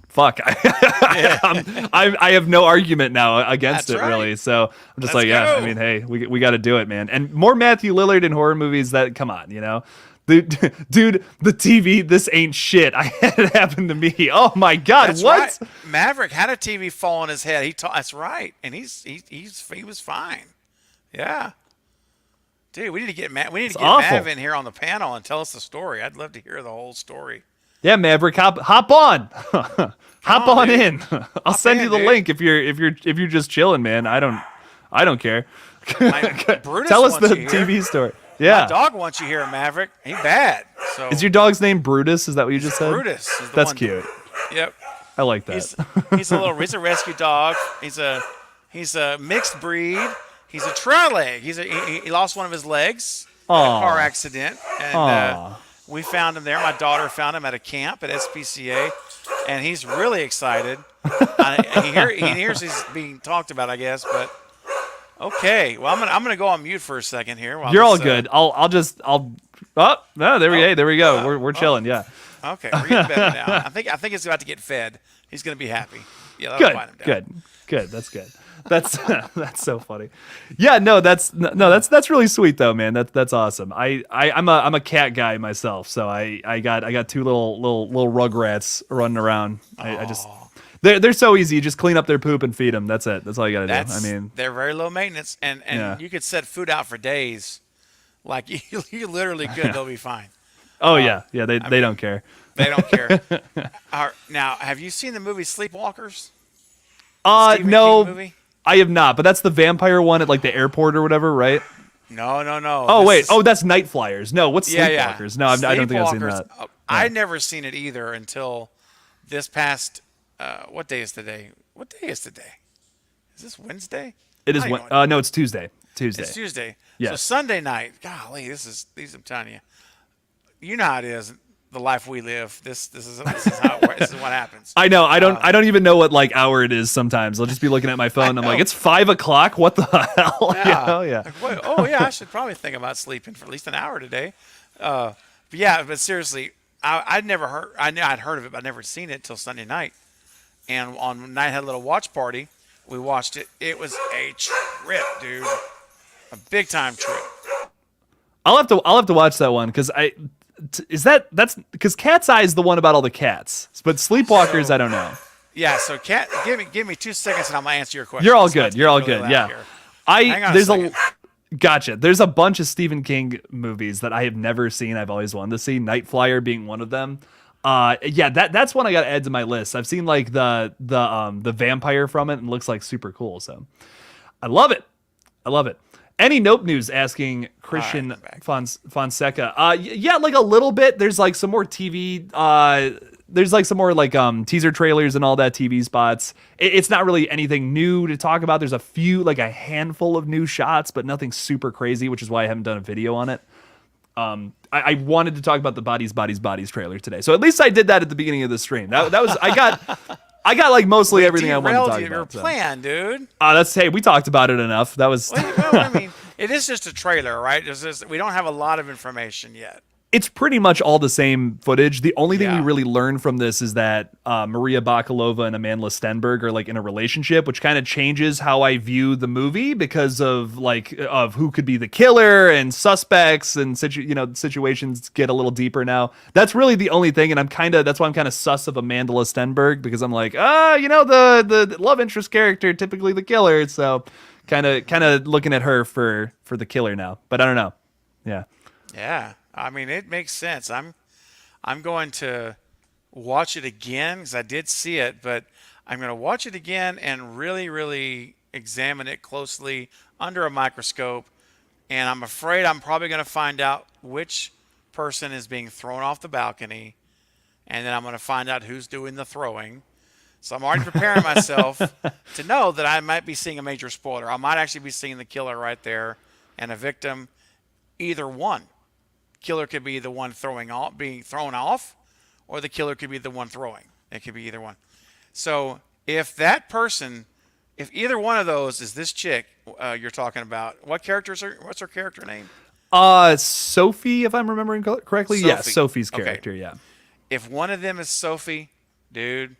S1: fuck, I have no argument now against it, really. So I'm just I mean, hey, we got to do it, man. And more Matthew Lillard in horror movies. That, come on, dude, the TV, this ain't shit. I had it happen to me. Oh my god,
S2: that's
S1: what?
S2: Right. Maverick had a TV fall on his head. That's right, and he was fine. Yeah, dude, we need to get Mav in here on the panel and tell us the story. I'd love to hear the whole story.
S1: Yeah, Maverick, hop on. hop on in. I'll send you the link if you're just chilling, man. I don't care. Tell us the TV story. Yeah.
S2: My dog wants you here, Maverick. He bad. So
S1: is your dog's name Brutus? Is that what you just said?
S2: Brutus.
S1: That's cute.
S2: Yep.
S1: I like that.
S2: He's a rescue dog. He's a mixed breed. He's a trial leg. He lost one of his legs in a car accident, and we found him there. My daughter found him at a camp at SPCA, and he's really excited. He hears he's being talked about, I guess, but Okay. Well, I'm gonna go on mute for a second here. While
S1: You're all
S2: this,
S1: good. I'll. Oh no, there we go. We're chilling. Yeah.
S2: Okay, we're getting better now. I think it's about to get fed. He's gonna be happy. Yeah, that'll quiet him down.
S1: Good. That's good. That's that's so funny. Yeah, no, that's really sweet though, man. That's awesome. I'm a cat guy myself, so I got two little rugrats running around. I just they're so easy. You just clean up their poop and feed them. That's it. That's all you gotta do. I mean,
S2: they're very low maintenance, and you could set food out for days. Like you literally could. They'll be fine.
S1: Oh yeah. They don't care.
S2: They don't care. Now, have you seen the movie Sleepwalkers?
S1: No,
S2: movie?
S1: I have not. But that's the vampire one at like the airport or whatever, right?
S2: No.
S1: Oh wait. Oh, that's Night Flyers. No, what's Sleepwalkers? No, I don't think I've seen that.
S2: I'd never seen it either until this past. What day is today? What day is today? Is this Wednesday?
S1: It is. No, it's Tuesday.
S2: It's Tuesday.
S1: Yeah.
S2: So Sunday night. Golly, these. I'm telling you. You know how it is. The life we live. This is how it works. This is what happens.
S1: I know. I don't even know what like hour it is sometimes. I'll just be looking at my phone. I'm like, it's 5 o'clock. What the hell?
S2: Yeah.
S1: Yeah.
S2: Like, wait, oh yeah, I should probably think about sleeping for at least an hour today. But seriously, I'd never heard. I knew I'd heard of it, but I'd never seen it till Sunday night. And on night had a little watch party. We watched it. It was a trip, dude. A big time trip.
S1: I'll have to watch that one because that's because Cat's Eye is the one about all the cats, but Sleepwalkers I don't know.
S2: Yeah, so give me 2 seconds and I'm gonna answer your question.
S1: You're all good. You're all good. Yeah, gotcha. There's a bunch of Stephen King movies that I have never seen. I've always wanted to see. Night Flyer being one of them. That's one I got to add to my list. I've seen like the vampire from it and it looks like super cool. So I love it. Any Nope news asking Christian Fonseca. Yeah, like a little bit. There's like some more TV. There's like some more like teaser trailers and all that TV spots. It's not really anything new to talk about. There's a handful of new shots, but nothing super crazy, which is why I haven't done a video on it. I wanted to talk about the Bodies trailer today, so at least I did that at the beginning of the stream. That was I got like mostly everything I wanted to talk about.
S2: Your plan, dude.
S1: We talked about it enough. That was.
S2: Well, I mean, it is just a trailer, right? We don't have a lot of information yet.
S1: It's pretty much all the same footage. The only thing we really learned from this is that Maria Bakalova and Amanda Stenberg are like in a relationship, which kind of changes how I view the movie because of who could be the killer and suspects and situations get a little deeper now. That's really the only thing, and that's why I'm kind of sus of Amanda Stenberg because I'm like, the love interest character, typically the killer, so kind of looking at her for the killer now. But I don't know. Yeah.
S2: Yeah. I mean, it makes sense. I'm going to watch it again because I did see it, but I'm going to watch it again and really, really examine it closely under a microscope. And I'm afraid I'm probably going to find out which person is being thrown off the balcony, and then I'm going to find out who's doing the throwing. So I'm already preparing myself to know that I might be seeing a major spoiler. I might actually be seeing the killer right there and a victim, either one. Killer could be the one being thrown off, or the killer could be the one throwing. It could be either one. So if either one of those is this chick you're talking about, what's her character name?
S1: Sophie, if I'm remembering correctly.
S2: Sophie.
S1: Yes, Sophie's character.
S2: Okay.
S1: Yeah.
S2: If one of them is Sophie, dude,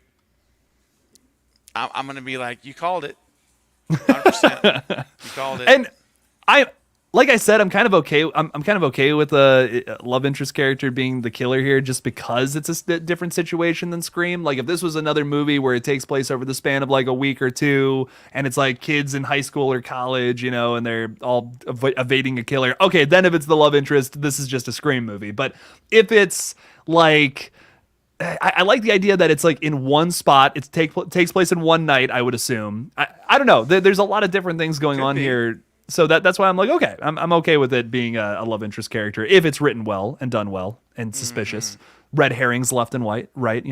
S2: I'm gonna be like, you called it. 100%. You called it.
S1: And like I said, I'm kind of okay. I'm kind of okay with the love interest character being the killer here, just because it's a different situation than Scream. Like if this was another movie where it takes place over the span of like a week or two, and it's like kids in high school or college, and they're all evading a killer. Okay, then if it's the love interest, this is just a Scream movie. But if it's like, I like the idea that it's like in one spot, it takes place in one night. I would assume. I don't know. There's a lot of different things going on here. So that's why I'm like, okay, I'm okay with it being a love interest character if it's written well and done well and suspicious. Red herrings left and right,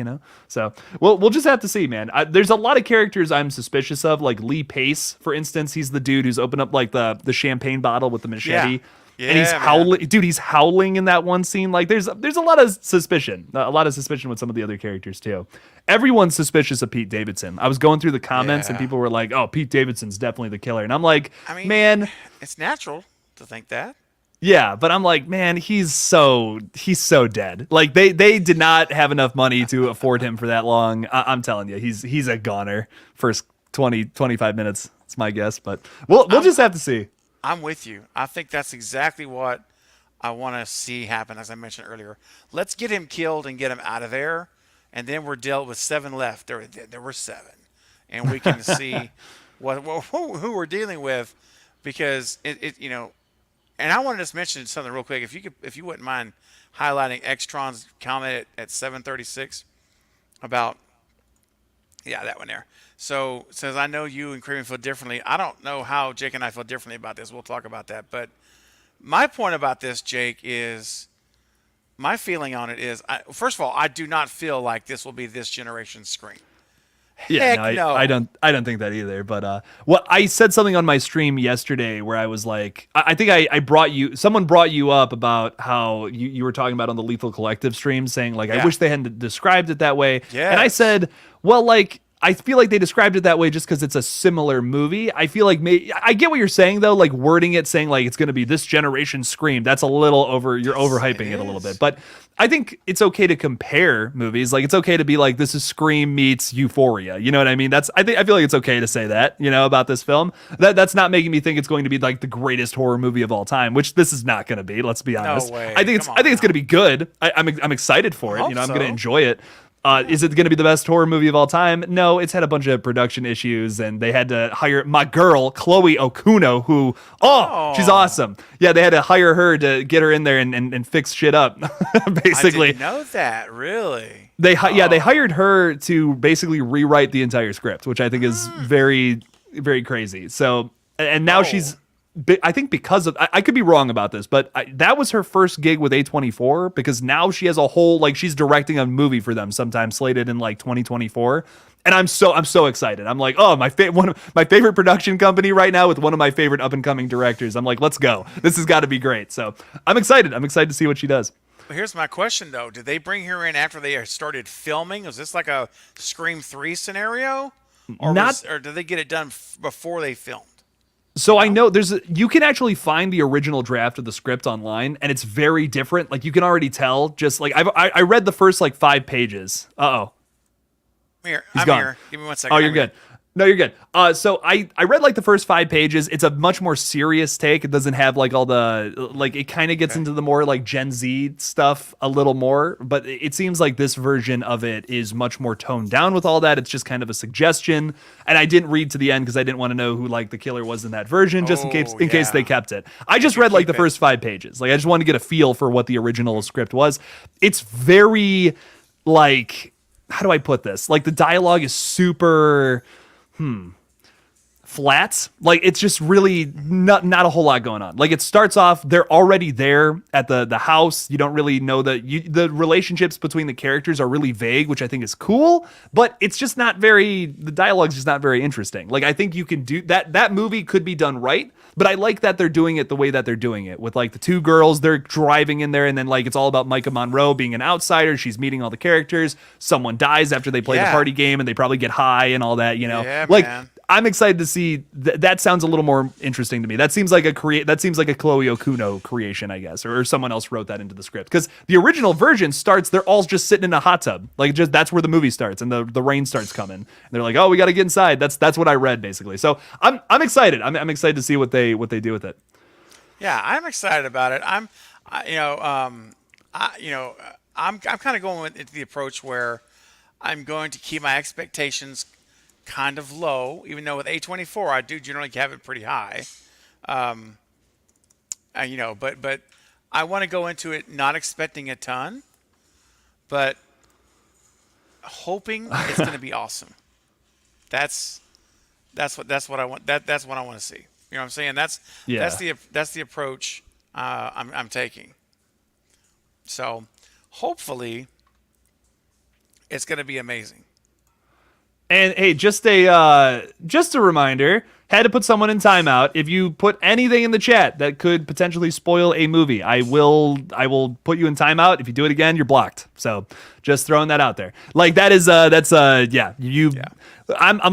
S1: So we'll just have to see, man. There's a lot of characters I'm suspicious of, like Lee Pace, for instance. He's the dude who's opened up like the champagne bottle with the machete. and he's
S2: Yeah, man.
S1: howling. Dude, he's howling in that one scene. Like, there's a lot of suspicion. With some of the other characters, too. Everyone's suspicious of Pete Davidson. I was going through the comments, and
S2: Yeah.
S1: people were like, oh, Pete Davidson's definitely the killer. And I'm like,
S2: I mean,
S1: man,
S2: it's natural to think that.
S1: yeah, but I'm like, man, he's so dead. Like, they did not have enough money to afford him for that long. I'm telling you, he's a goner first 25 minutes. It's my guess, but we'll just have to see.
S2: I'm with you. I think that's exactly what I want to see happen, as I mentioned earlier. Let's get him killed and get him out of there, and then we're dealt with 7 left. There were 7, and we can see who we're dealing with, because it And I want to just mention something real quick. If you wouldn't mind highlighting Extron's comment at 7:36 about, yeah, that one there. So it says, I know you and Craven feel differently. I don't know how Jake and I feel differently about this. We'll talk about that. But my point about this, Jake, is my feeling on it is, first of all, I do not feel like this will be this generation's Scream.
S1: Yeah,
S2: Heck no.
S1: I don't think that either. But I said something on my stream yesterday where I was like, I think someone brought you up about how you were talking about on the Lethal Collective stream, saying like, I wish they hadn't described it that way.
S2: Yes.
S1: And I said, well, like, I feel like they described it that way just because it's a similar movie. I feel like I get what you're saying though, like wording it, saying like it's going to be this generation Scream. That's a little you're overhyping it a little bit. But I think it's okay to compare movies. Like, it's okay to be like, this is Scream meets Euphoria. You know what I mean? I feel like it's okay to say that, about this film. That's not making me think it's going to be like the greatest horror movie of all time, which this is not going to be. Let's be honest.
S2: No way.
S1: I think it's going to be good. I'm excited for it. I'm going to enjoy it. Is it going to be the best horror movie of all time? No, it's had a bunch of production issues, and they had to hire my girl, Chloe Okuno, who, she's awesome. Yeah, they had to hire her to get her in there and fix shit up, basically.
S2: I didn't know that, really.
S1: They hired her to basically rewrite the entire script, which I think is very, very crazy. So, and now she's... I think because of, I could be wrong about this, but that was her first gig with A24, because now she has a whole, like, she's directing a movie for them sometime slated in like 2024. And I'm so excited. I'm like, oh, one of my favorite production company right now with one of my favorite up and coming directors. I'm like, let's go. This has got to be great. So I'm excited. I'm excited to see what she does.
S2: Well, here's my question though. Did they bring her in after they started filming? Was this like a Scream 3 scenario? Or did they get it done before they filmed?
S1: So I know you can actually find the original draft of the script online, and it's very different. Like, you can already tell. Just like I read the first like 5 pages.
S2: I'm here. Give me 1 second.
S1: Oh, you're good. No, you're good. So I read like the first 5 pages. It's a much more serious take. It doesn't have like all the, like, it kind of gets into the more like Gen Z stuff a little more, but it seems like this version of it is much more toned down with all that. It's just kind of a suggestion. And I didn't read to the end because I didn't want to know who like the killer was in that version, just in case they kept it. I just read like the first 5 pages. Like, I just wanted to get a feel for what the original script was. It's very, like, how do I put this? Like, the dialogue is super flat. Like, it's just really not a whole lot going on. Like, it starts off, they're already there at the house. You don't really know the relationships between the characters are really vague, which I think is cool, but it's just not the dialogue's just not very interesting. Like, I think you can do that movie could be done right, but I like that they're doing it the way that they're doing it with like the 2 girls, they're driving in there, and then like it's all about Micah Monroe being an outsider. She's meeting all the characters. Someone dies after they play the party game, and they probably get high and all that,
S2: Yeah,
S1: like,
S2: man.
S1: I'm excited to see that sounds a little more interesting to me. That seems like a Chloe Okuno creation, I guess, or someone else wrote that into the script, because the original version starts, they're all just sitting in a hot tub. Like, just that's where the movie starts, and the rain starts coming. And they're like, oh, we got to get inside. That's what I read basically. So I'm excited. I'm excited to see what they do with it.
S2: Yeah, I'm excited about it. I'm kind of going into the approach where I'm going to keep my expectations kind of low, even though with A24 I do generally have it pretty high. But I want to go into it not expecting a ton, but hoping it's going to be awesome. That's what I want. That's what I want to see. You know what I'm saying? That's the approach I'm taking. So hopefully it's going to be amazing.
S1: And hey, just a reminder. Had to put someone in timeout. If you put anything in the chat that could potentially spoil a movie, I will put you in timeout. If you do it again, you're blocked. So just throwing that out there. Like that is I'm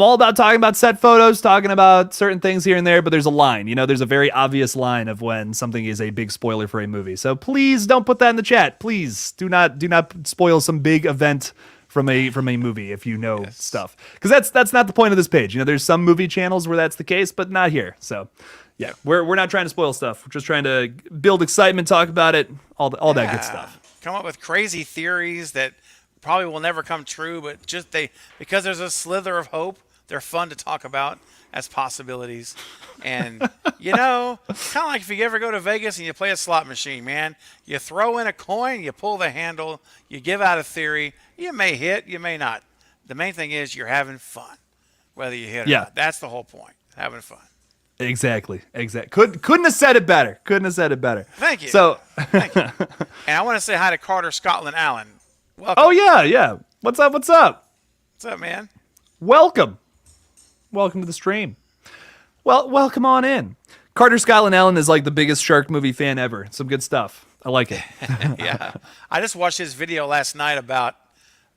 S1: all about talking about set photos, talking about certain things here and there, but there's a line. There's a very obvious line of when something is a big spoiler for a movie. So please don't put that in the chat. Please do not spoil some big event from a movie if you know stuff, because that's not the point of this page. There's some movie channels where that's the case, but not here. So yeah, we're not trying to spoil stuff. We're just trying to build excitement, talk about it, all that good stuff.
S2: Come up with crazy theories that probably will never come true, but because there's a slither of hope, they're fun to talk about as possibilities. And kind of like if you ever go to Vegas and you play a slot machine, man, you throw in a coin, you pull the handle, you give out a theory. You may hit, you may not. The main thing is you're having fun, whether you hit or not. That's the whole point, having fun.
S1: Exactly. Couldn't have said it better.
S2: Thank you.
S1: So,
S2: thank you. And I want to say hi to Carter Scotland Allen. Welcome.
S1: Oh yeah. What's up?
S2: What's up, man?
S1: Welcome to the stream. Well, welcome on in. Carter Scotland Allen is like the biggest shark movie fan ever. Some good stuff. I like it.
S2: Yeah. I just watched his video last night about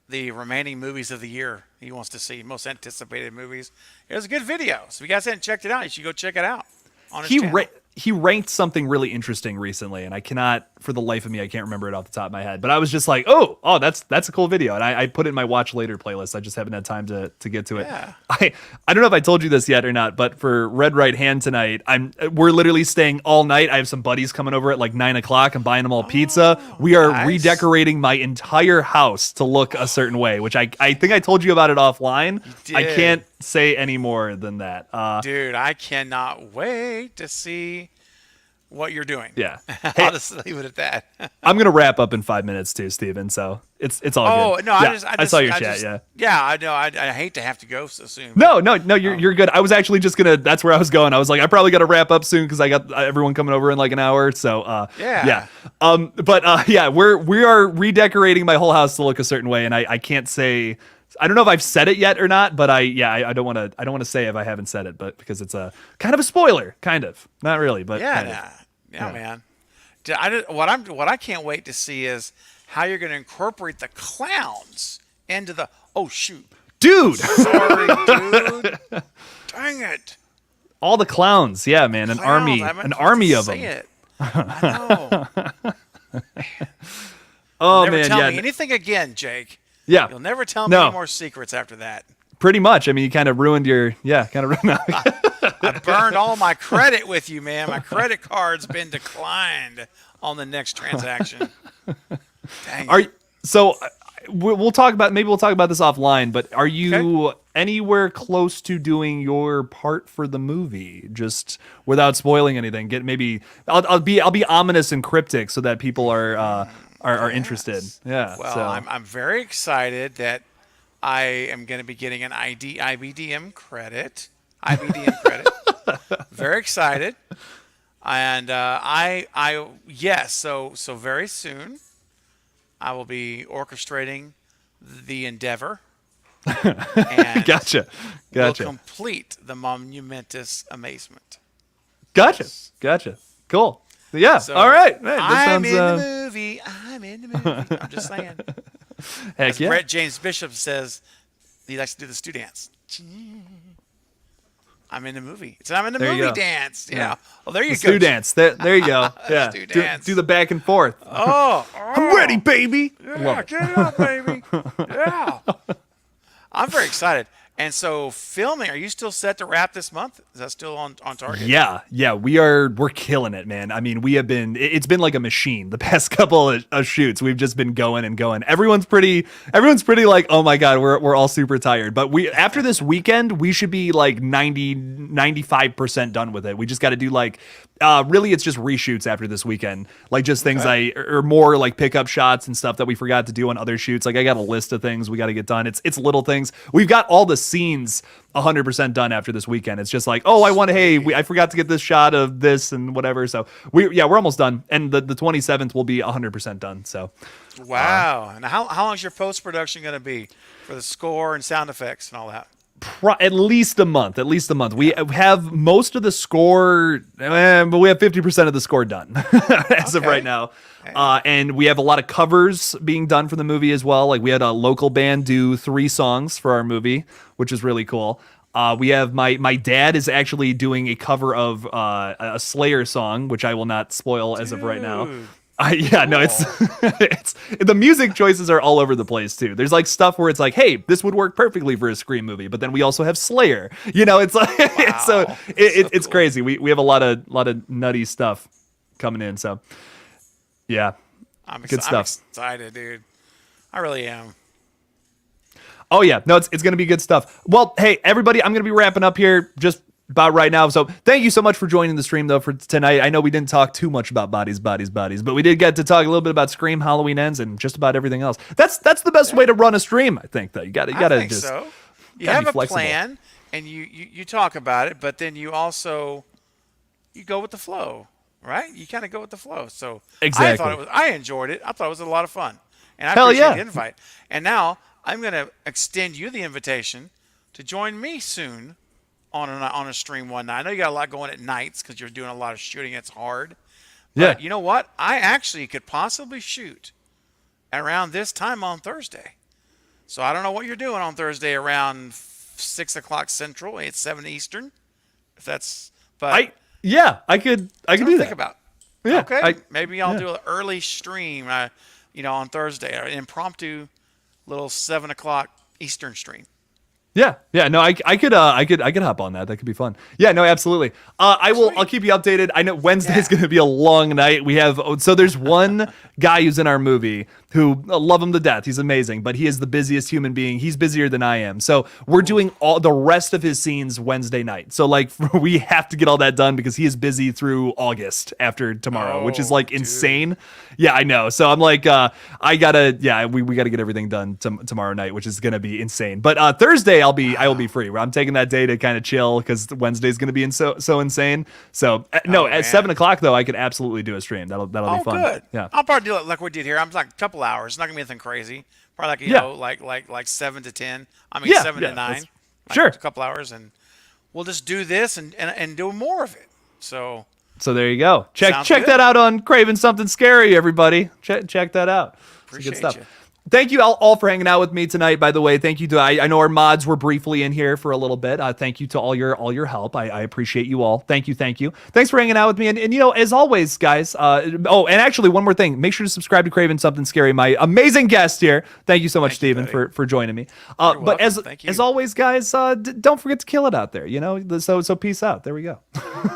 S2: the remaining movies of the year he wants to see, most anticipated movies. It was a good video. So if you guys haven't checked it out, you should go check it out on his channel.
S1: He ranked something really interesting recently, and I cannot, for the life of me, I can't remember it off the top of my head. But I was just like, oh, that's a cool video, and I put it in my watch later playlist. I just haven't had time to get to it.
S2: Yeah.
S1: I don't know if I told you this yet or not, but for Red Right Hand tonight, we're literally staying all night. I have some buddies coming over at like 9:00. I'm buying them all pizza. We are redecorating my entire house to look a certain way, which I think I told you about it offline. I can't say any more than that.
S2: Dude, I cannot wait to see what you're doing.
S1: Yeah.
S2: I'll just leave it at that.
S1: I'm going to wrap up in 5 minutes too, Steven. So it's all good.
S2: Oh, no,
S1: yeah, I saw your chat.
S2: Yeah, I know. I hate to have to go so soon.
S1: No, you're good. I was actually just that's where I was going. I was like, I probably got to wrap up soon because I got everyone coming over in like an hour. So, yeah. We are redecorating my whole house to look a certain way. And I can't say, I don't know if I've said it yet or not, but I don't want to say if I haven't said it, but because it's a kind of a spoiler, kind of, not really, but
S2: yeah, man. What I can't wait to see is how you're going to incorporate the clowns into the. Oh shoot,
S1: dude!
S2: Sorry, dude. Dang it!
S1: All the clowns, yeah, man, an army of them.
S2: It. I know.
S1: Oh
S2: never
S1: man,
S2: tell me anything again, Jake.
S1: Yeah,
S2: you'll never tell me any more secrets after that.
S1: Pretty much. I mean, you kind of ruined
S2: I burned all my credit with you, man. My credit card's been declined on the next transaction. Dang it.
S1: So we'll talk about this offline, but are you anywhere close to doing your part for the movie? Just without spoiling anything. I'll be ominous and cryptic so that people are interested. Yeah.
S2: Well, so. I'm very excited that I am going to be getting an IBDM credit. Very excited. And so very soon I will be orchestrating the endeavor. And
S1: Gotcha.
S2: We'll complete the monumentous amazement.
S1: Gotcha. Cool. Yeah.
S2: So
S1: all right. Man,
S2: I'm in the movie. I'm just saying.
S1: Heck
S2: As
S1: yeah.
S2: Brett James Bishop says, he likes to do the Stu dance. I'm in the movie. I'm in the movie dance. Yeah. Oh, there you go.
S1: Stu dance. There you go. Yeah.
S2: Stu dance.
S1: Do the back and forth.
S2: Oh.
S1: I'm ready, baby.
S2: Yeah, get it up, baby. Yeah. I'm very excited. And so filming, are you still set to wrap this month? Is that still on target?
S1: Yeah, we're killing it, man. I mean, it's been like a machine the past couple of shoots. We've just been going and going. Everyone's pretty like, oh my God, we're all super tired. But after this weekend, we should be like 95% done with it. We just got to do like, really it's just reshoots after this weekend. Like just things or more like pickup shots and stuff that we forgot to do on other shoots. Like I got a list of things we got to get done. It's little things. We've got all the scenes 100% done after this weekend. It's just like, oh, I forgot to get this shot of this and whatever. So we're almost done, and the 27th will be 100% done. So
S2: wow. And how long is your post production going to be for the score and sound effects and all that?
S1: At least a month. We have most of the score, but we have 50% of the score done as of right now. And we have a lot of covers being done for the movie as well. Like we had a local band do 3 songs for our movie, which is really cool. We have my dad is actually doing a cover of a Slayer song, which I will not spoil as of right now. It's the music choices are all over the place too. There's like stuff where it's like, hey, this would work perfectly for a Scream movie, but then we also have Slayer. It's like it's
S2: cool.
S1: crazy. We have a lot of nutty stuff coming in. So yeah, good stuff.
S2: I'm excited, dude. I really am.
S1: Oh yeah, no, it's gonna be good stuff. Well, hey everybody, I'm gonna be wrapping up here just about right now. So thank you so much for joining the stream though for tonight. I know we didn't talk too much about bodies, but we did get to talk a little bit about Scream, Halloween Ends, and just about everything else. That's the best way to run a stream, I think. Though you gotta just
S2: so. You
S1: gotta
S2: have
S1: be
S2: a
S1: flexible.
S2: plan and you talk about it, but then you also you go with the flow, right? You kind of go with the flow. So
S1: exactly.
S2: I enjoyed it. I thought it was a lot of fun, and I
S1: Hell
S2: appreciate
S1: yeah.
S2: the invite. And now I'm gonna extend you the invitation to join me soon on a stream one night. I know you got a lot going at nights because you're doing a lot of shooting. It's hard. But you know what? I actually could possibly shoot around this time on Thursday. So I don't know what you're doing on Thursday around 6 o'clock Central. It's 7 Eastern. If that's, but
S1: I could do that.
S2: Think about.
S1: Yeah,
S2: Okay. Maybe I'll do an early stream. On Thursday, an impromptu little 7 o'clock Eastern stream.
S1: Yeah. No, I could hop on that. That could be fun. Yeah. No, absolutely. I'll keep you updated. I know Wednesday's going to be a long night. There's one guy who's in our movie who love him to death. He's amazing, but he is the busiest human being. He's busier than I am. So we're doing all the rest of his scenes Wednesday night. So like we have to get all that done because he is busy through August after tomorrow, which is like insane. Yeah, I know. So I'm like, we gotta get everything done tomorrow night, which is going to be insane. But Thursday I will be free. I'm taking that day to kind of chill because Wednesday's going to be so insane. So at 7 o'clock though, I could absolutely do a stream. That'll be fun.
S2: Good.
S1: Yeah.
S2: I'll probably do it like we did here. I'm like a couple hours. It's not gonna be anything crazy. Probably like 7 to 10. I mean 7 to 9.
S1: Sure.
S2: A couple hours, and we'll just do this and do more of it. So
S1: there you go. Check
S2: good.
S1: that out on Craven Something Scary, everybody. Check that out.
S2: Appreciate
S1: good stuff.
S2: you.
S1: Thank you all for hanging out with me tonight, by the way. Thank you to, I know our mods were briefly in here for a little bit. Thank you to all your help. I appreciate you all. Thank you. Thanks for hanging out with me. And as always, guys, and actually one more thing, make sure to subscribe to Craven Something Scary, my amazing guest here. Thank you so much, Steven, for joining me. But as always, guys, don't forget to kill it out there, so peace out. There we go.